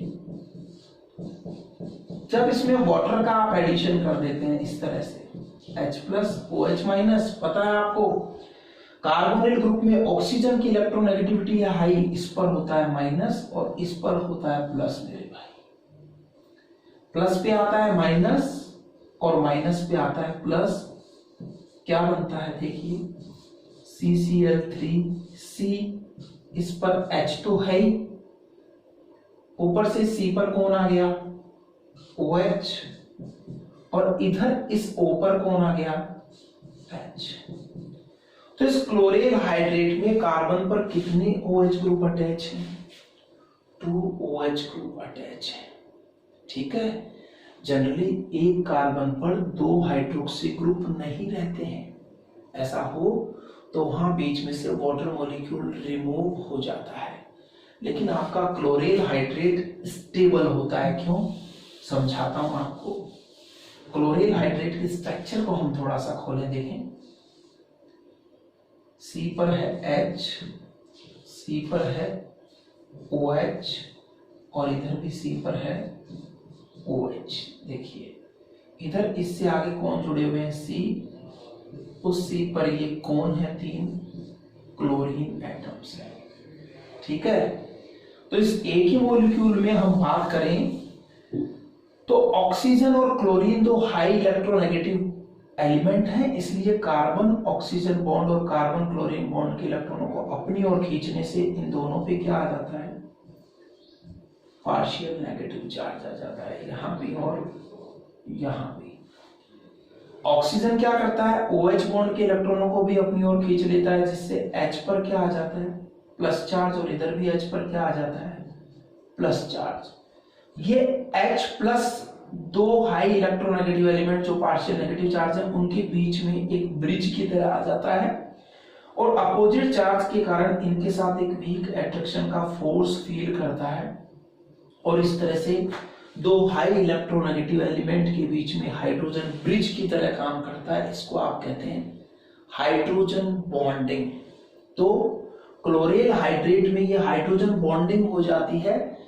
जब इसमें वाटर का आप एडिशन कर देते हैं इस तरह से H+OH-, पता है आपको कार्बोनिल ग्रुप में ऑक्सीजन की इलेक्ट्रोनेगेटिविटी है हाई, इस पर होता है माइनस और इस पर होता है प्लस। मेरे भाई प्लस पे आता है माइनस और माइनस पे आता है प्लस, क्या बनता है देखिए CCl3C, इस पर H तो है ही, ऊपर से C पर कौन आ गया OH, और इधर इस O पर कौन आ गया H। तो इस क्लोरेल हाइड्रेट में कार्बन पर कितने OH ग्रुप अटैच हैं, 2 OH ग्रुप अटैच है। ठीक है, जनरली एक कार्बन पर 2 हाइड्रोक्सी ग्रुप नहीं रहते हैं, ऐसा हो तो वहां बीच में से वाटर मॉलिक्यूल रिमूव हो जाता है, लेकिन आपका क्लोरीन हाइड्रेट स्टेबल होता है। क्यों, समझाता हूं आपको। क्लोरीन हाइड्रेट के स्ट्रक्चर को हम थोड़ा सा खोलें, देखें। C पर है H, C पर है OH और इधर भी C पर है OH। देखिए इधर इससे आगे कौन जुड़े हुए हैं, C, उस C पर ये कौन है, 3 क्लोरीन एटम्स है। ठीक है, तो इस एक ही मॉलिक्यूल में हम बात करें तो ऑक्सीजन और क्लोरीन दो हाई इलेक्ट्रोनेगेटिव एलिमेंट हैं, इसलिए कार्बन ऑक्सीजन बॉन्ड और कार्बन क्लोरीन बॉन्ड के इलेक्ट्रॉनों को अपनी ओर खींचने से इन दोनों पे क्या आ जाता है, पार्शियल नेगेटिव चार्ज आ जाता है, यहां भी और यहां भी। ऑक्सीजन क्या करता है, OH बॉन्ड के इलेक्ट्रॉनों को भी अपनी ओर खींच लेता है, जिससे H पर क्या आ जाता है, प्लस चार्ज, और इधर भी H पर क्या आ जाता है, प्लस चार्ज। ये H प्लस दो हाई इलेक्ट्रोनेगेटिव एलिमेंट जो पार्शियल नेगेटिव चार्ज है उनके बीच में एक ब्रिज की तरह आ जाता है, और अपोजिट चार्ज के कारण इनके साथ एक वीक अट्रैक्शन का फोर्स फील करता है, और इस तरह से दो हाई इलेक्ट्रोनेगेटिव एलिमेंट के बीच में हाइड्रोजन ब्रिज की तरह काम करता है। इसको आप कहते हैं हाइड्रोजन बॉन्डिंग। तो क्लोरीन हाइड्रेट में ये हाइड्रोजन बॉन्डिंग हो जाती है,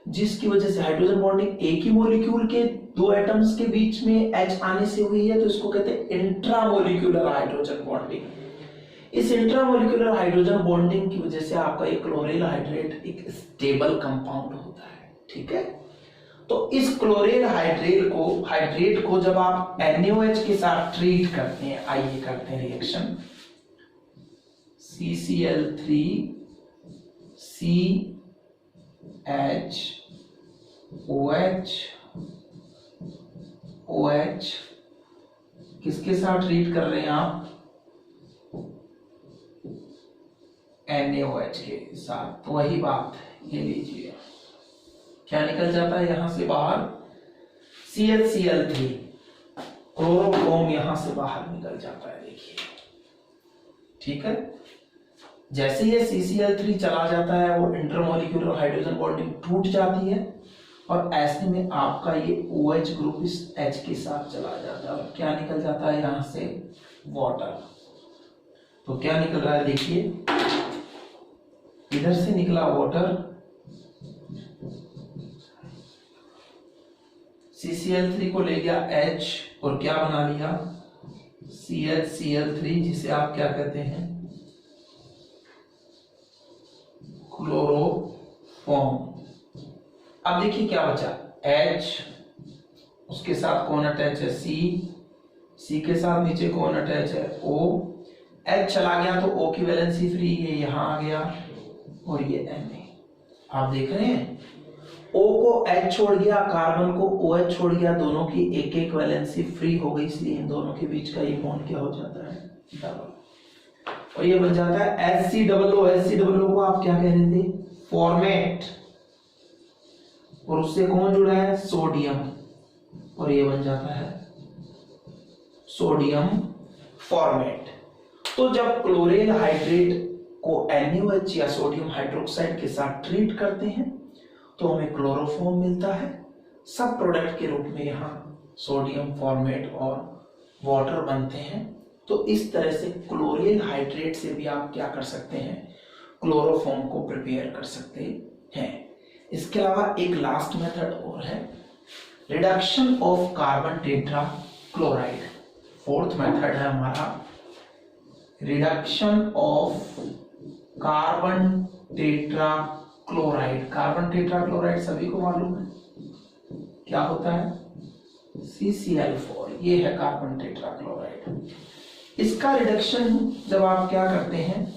जिसकी वजह से हाइड्रोजन बॉन्डिंग एक ही मॉलिक्यूल के दो एटम्स के बीच में H आने से हुई है, तो इसको कहते हैं इंट्रामोलिक्यूलर हाइड्रोजन बॉन्डिंग। इस इंट्रामोलिक्यूलर हाइड्रोजन बॉन्डिंग की वजह से आपका ये क्लोरीन हाइड्रेट एक स्टेबल कंपाउंड होता है। ठीक है, तो इस क्लोरीन हाइड्रेट को जब आप NaOH के साथ ट्रीट करते हैं, आइए करते हैं रिएक्शन। CCl3 CH OH किसके साथ ट्रीट कर रहे हैं आप, NaOH के साथ। तो वही बात, ये लीजिए क्या निकल जाता है यहां से बाहर, CHCl3, क्लोरोफॉर्म यहां से बाहर निकल जाता है, देखिए। ठीक है, जैसे ये CCl3 चला जाता है वो इंटरमोलिक्यूलर हाइड्रोजन बॉन्डिंग टूट जाती है, और ऐसे में आपका ये OH ग्रुप इस H के साथ चला जाता है, और क्या निकल जाता है यहां से, वाटर। तो क्या निकल रहा है, देखिए इधर से निकला वाटर, CCl3 को ले गया H और क्या बना लिया, CHCl3, जिसे आप क्या कहते हैं, क्लोरोफॉर्म। अब देखिए क्या बचा, H, उसके साथ कौन अटैच है, C के साथ नीचे कौन अटैच है, O। H चला गया तो O की वैलेंसी फ्री, ये यहां आ गया, और ये Na। आप देख रहे हैं O को H छोड़ गया, कार्बन को OH छोड़ गया, दोनों की एक एक वैलेंसी फ्री हो गई, इसलिए इन दोनों के बीच का ये बॉन्ड क्या हो जाता है, डबल, और ये बन जाता है HCOO। HCOO को आप क्या कह रहे थे, फॉर्मेट, और उससे कौन जुड़ा है, सोडियम, और ये बन जाता है सोडियम फॉर्मेट। तो जब क्लोरीन हाइड्रेट को NaOH या सोडियम हाइड्रोक्साइड के साथ ट्रीट करते हैं तो हमें क्लोरोफॉर्म मिलता है, सब प्रोडक्ट के रूप में यहाँ सोडियम फॉर्मेट और वाटर बनते हैं। तो इस तरह से क्लोरीन हाइड्रेट से भी आप क्या कर सकते हैं, क्लोरोफॉर्म को प्रिपेयर कर सकते हैं। इसके अलावा एक लास्ट मेथड और है, reduction of carbon tetra chloride. Fourth method है हमारा reduction of carbon tetra chloride. Carbon tetra chloride सभी को मालूम है क्या होता है, CCl4, ये है कार्बन टेट्रा क्लोराइड। इसका रिडक्शन जब आप क्या करते हैं,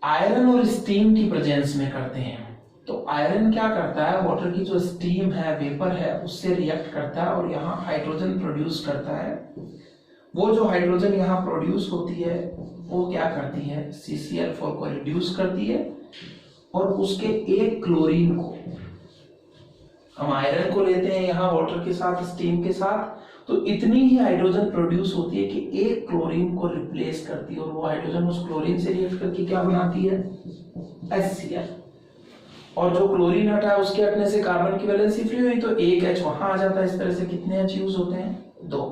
आयरन और स्टीम की प्रेजेंस में करते हैं, तो आयरन क्या करता है, वाटर की जो स्टीम है, वेपर है, उससे रिएक्ट करता है और यहाँ हाइड्रोजन प्रोड्यूस करता है। वो जो हाइड्रोजन यहाँ प्रोड्यूस होती है वो क्या करती है, CCl4 को रिड्यूस करती है, और उसके एक क्लोरीन को, हम आयरन को लेते हैं यहाँ वाटर के साथ, स्टीम के साथ, तो इतनी ही हाइड्रोजन प्रोड्यूस होती है कि एक क्लोरीन को रिप्लेस करती है, और वो हाइड्रोजन उस क्लोरीन से रिएक्ट करके क्या बनाती है, HCl। और जो क्लोरीन हटा है उसके हटने से कार्बन की वैलेंसी फ्री हुई, तो एक H वहां आ जाता है। इस तरह से कितने H यूज होते हैं, 2।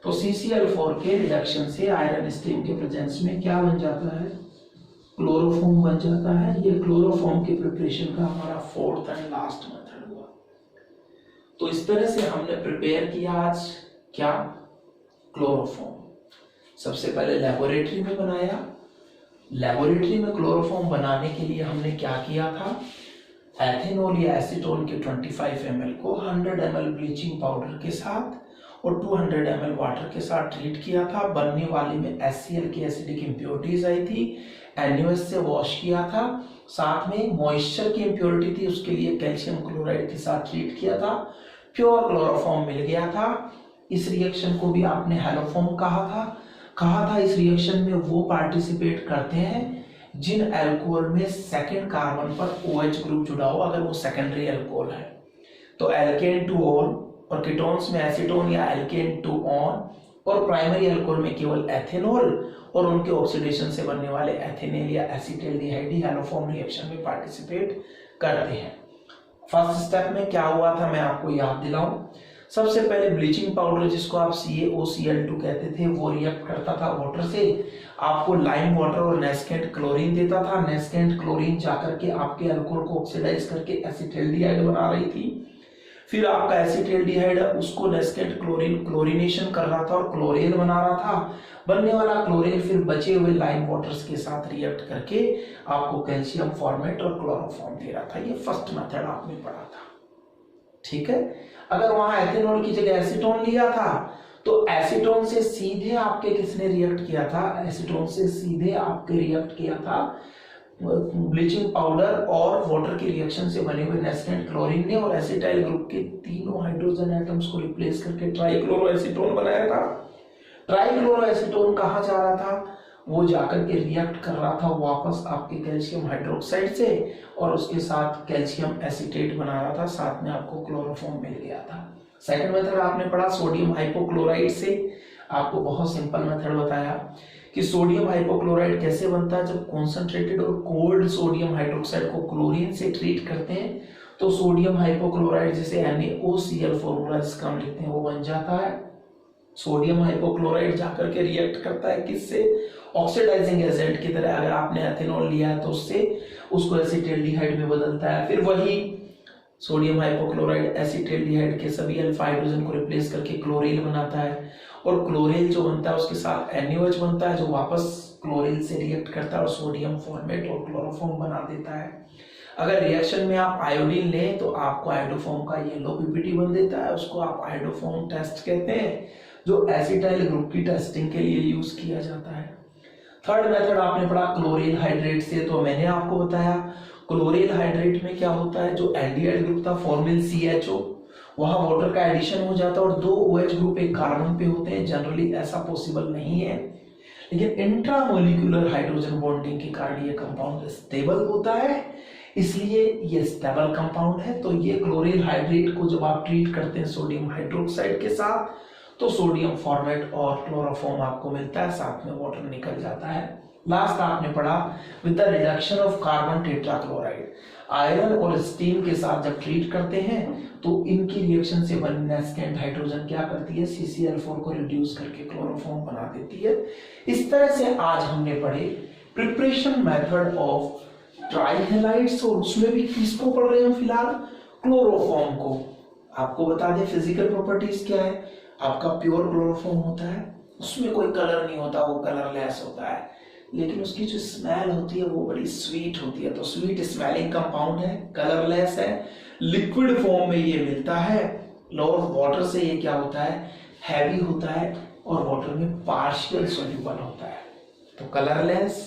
तो CCl4 के रिडक्शन से आयरन स्टीम के प्रेजेंस में क्या बन जाता है, क्लोरोफॉर्म बन जाता है। ये क्लोरोफॉर्म के प्रिपरेशन का हमारा 4th एंड लास्ट मेथड हुआ। तो इस तरह से हमने प्रिपेयर किया आज क्या, क्लोरोफॉर्म। सबसे पहले लेबोरेटरी में बनाया। लेबोरेटरी में क्लोरोफॉर्म बनाने के लिए हमने क्या किया था, एथेनॉल या एसीटोन के 25 ml को 100 ml ब्लीचिंग पाउडर के साथ और 200 ml वाटर के साथ ट्रीट किया था। बनने वाले में HCl की एसिडिक इम्प्योरिटीज आई थी, NaOH से वॉश किया था, साथ में मॉइस्चर की इम्प्योरिटी थी, उसके लिए कैल्शियम क्लोराइड के साथ ट्रीट किया था, प्योर क्लोरोफॉर्म मिल गया था। इस रिएक्शन को भी आपने हैलोफॉर्म कहा था। इस रिएक्शन में वो पार्टिसिपेट करते हैं जिन अल्कोहल में सेकेंड कार्बन पर OH ग्रुप जुड़ा हो, अगर वो सेकेंडरी अल्कोहल है। तो एल्केन टू ऑन, और कीटोन्स में एसीटोन या एल्केन टू ऑन, और प्राइमरी अल्कोहल में केवल एथेनॉल और उनके ऑक्सीडेशन से बनने वाले एथेनॉल या एसिटाल्डिहाइड हैलोफॉर्म रिएक्शन में पार्टिसिपेट करते हैं। फर्स्ट स्टेप में क्या हुआ था मैं आपको याद दिलाऊं। सबसे पहले ब्लीचिंग पाउडर, जिसको आप CaOCl2 कहते थे, वो रिएक्ट करता था वाटर से, आपको लाइम वाटर और नेस्केंट क्लोरीन देता था। नेस्केंट क्लोरीन जाकर के आपके अल्कोहल को ऑक्सीडाइज करके एसिटाल्डिहाइड बना रही थी। फिर आपका एसिटाल्डिहाइड उसको नेस्केंट क्लोरीन क्लोरीनेशन कर रहा था और क्लोरेन बना रहा था। बनने वाला क्लोरीन फिर बचे हुए लाइम वाटर्स के साथ रिएक्ट करके आपको कैल्शियम फॉर्मेट और क्लोरोफॉर्म दे रहा था। ये फर्स्ट मेथड आपने पढ़ा था, ठीक है। अगर वहां एथेनॉल की जगह एसीटोन लिया था, तो एसीटोन से सीधे आपके किसने रिएक्ट किया था, एसीटोन से सीधे आपके रिएक्ट किया था ब्लीचिंग पाउडर और वाटर के रिएक्शन से बने हुए नेस्केंट क्लोरीन ने, और एसिटाइल ग्रुप के तीनों हाइड्रोजन एटम्स को रिप्लेस करके ट्राइक्लोरोएसीटोन बनाया था। ट्राइक्लोरोएसीटोन कहाँ जा रहा था, वो जाकर के रिएक्ट कर रहा था वापस आपके कैल्शियम हाइड्रोक्साइड से, और उसके साथ कैल्शियम एसीटेट बना रहा था, साथ में आपको क्लोरोफॉर्म मिल गया था। सेकंड मेथड आपने पढ़ा सोडियम हाइपोक्लोराइड से। आपको बहुत सिंपल मेथड बताया कि सोडियम हाइपोक्लोराइड कैसे बनता है। जब कॉन्सेंट्रेटेड और कोल्ड सोडियम हाइड्रोक्साइड को क्लोरीन से ट्रीट करते हैं तो सोडियम हाइपोक्लोराइड, जिसे NaOCl फॉर्मूला जिसका हम लिखते हैं, वो बन जाता है। सोडियम हाइपोक्लोराइड जाकर के रिएक्ट करता है किससे, ऑक्सीडाइजिंग एजेंट की तरह। अगर आपने एथेनॉल लिया है तो उससे उसको एसिटाल्डिहाइड में बदलता है। फिर वही सोडियम हाइपोक्लोराइड एसिटाल्डिहाइड के सभी अल्फा हाइड्रोजन को रिप्लेस करके क्लोरीन बनाता है, और क्लोरीन जो बनता है उसके साथ NaOH बनता है, जो वापस क्लोरीन से रिएक्ट करता है और सोडियम फॉर्मेट और क्लोरोफॉर्म बना देता है। अगर रिएक्शन में आप आयोडीन लें तो आपको आयोडोफॉर्म का येलो PPT बन देता है, उसको आप आयोडोफॉर्म टेस्ट कहते हैं, जो एसिटाइल ग्रुप की टेस्टिंग के लिए यूज किया जाता है। थर्ड मेथड आपने पढ़ा क्लोरीन हाइड्रेट से। तो मैंने आपको बताया क्लोरीन हाइड्रेट में क्या होता है, जो एल्डिहाइड ग्रुप था फॉर्मिल CHO, वहां वाटर का एडिशन हो जाता है और 2 OH ग्रुप एक कार्बन पे होते हैं। जनरली ऐसा पॉसिबल नहीं है, लेकिन इंट्रामोलिकुलर हाइड्रोजन बॉन्डिंग के कारण ये कंपाउंड स्टेबल होता है, इसलिए ये स्टेबल कंपाउंड है। तो ये क्लोरीन हाइड्रेट को जब आप ट्रीट करते हैं सोडियम हाइड्रोक्साइड के साथ, तो सोडियम फॉर्मेट और क्लोरोफॉर्म आपको मिलता है, साथ में वाटर निकल जाता है। लास्ट आपने पढ़ा with the reduction of carbon tetrachloride, iron और स्टीम के साथ जब ट्रीट करते हैं तो इनकी रिएक्शन से बनी नेस्केंट हाइड्रोजन क्या करती है, CCl4 को रिड्यूस करके क्लोरोफॉर्म बना देती है। इस तरह से आज हमने पढ़े प्रिपरेशन मेथड ऑफ ट्राइहेलाइड्स, और उसमें भी किसको पढ़ रहे हैं फिलहाल, क्लोरोफॉर्म को। आपको बता दें फिजिकल प्रॉपर्टीज क्या है, आपका प्योर क्लोरोफॉर्म होता है, उसमें कोई कलर नहीं होता, वो कलरलेस होता है, लेकिन उसकी जो स्मेल होती है वो बड़ी स्वीट होती है। तो स्वीट स्मेलिंग कंपाउंड है, कलरलेस है, लिक्विड फॉर्म में ये मिलता है। लोअर वाटर से ये क्या होता है, हैवी होता है, और वाटर में पार्शियल सोल्यूबल होता है। तो colourless,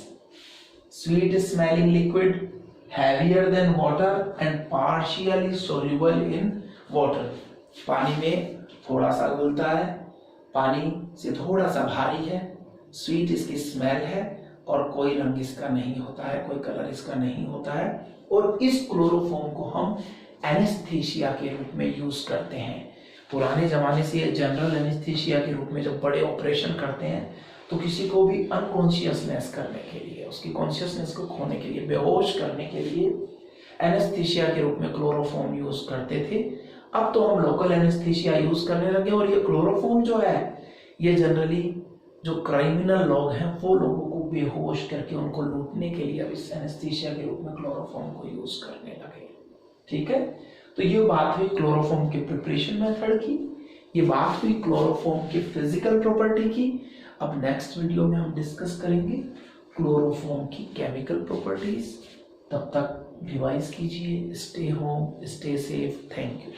sweet smelling liquid, heavier than water and partially soluble in water. पानी में थोड़ा सा घुलता है, पानी से थोड़ा सा भारी है, स्वीट इसकी स्मेल है, और कोई रंग इसका नहीं होता है, कोई कलर इसका नहीं होता है। और इस क्लोरोफॉर्म को हम एनेस्थीसिया के रूप में यूज करते हैं। पुराने जमाने से ये जनरल एनेस्थीसिया के रूप में जब बड़े ऑपरेशन करते हैं तो किसी को भी अनकॉन्शियसनेस करने के लिए, उसकी कॉन्शियसनेस को खोने के लिए, बेहोश करने के लिए एनेस्थीसिया के रूप में क्लोरोफॉर्म यूज करते थे। अब तो हम लोकल एनेस्थीसिया यूज करने लगे और ये क्लोरोफॉर्म जो है ये जनरली जो क्रिमिनल लोग हैं वो लोगों को बेहोश करके उनको लूटने के लिए अब इस एनेस्थीसिया के रूप में क्लोरोफॉर्म को यूज करने लगे। ठीक है, तो ये बात हुई क्लोरोफॉर्म के प्रिपरेशन मेथड की, ये बात हुई क्लोरोफॉर्म की फिजिकल प्रॉपर्टी की। अब नेक्स्ट वीडियो में हम डिस्कस करेंगे क्लोरोफॉर्म की केमिकल प्रॉपर्टीज। तब तक रिवाइज कीजिए, stay home, stay safe, thank you.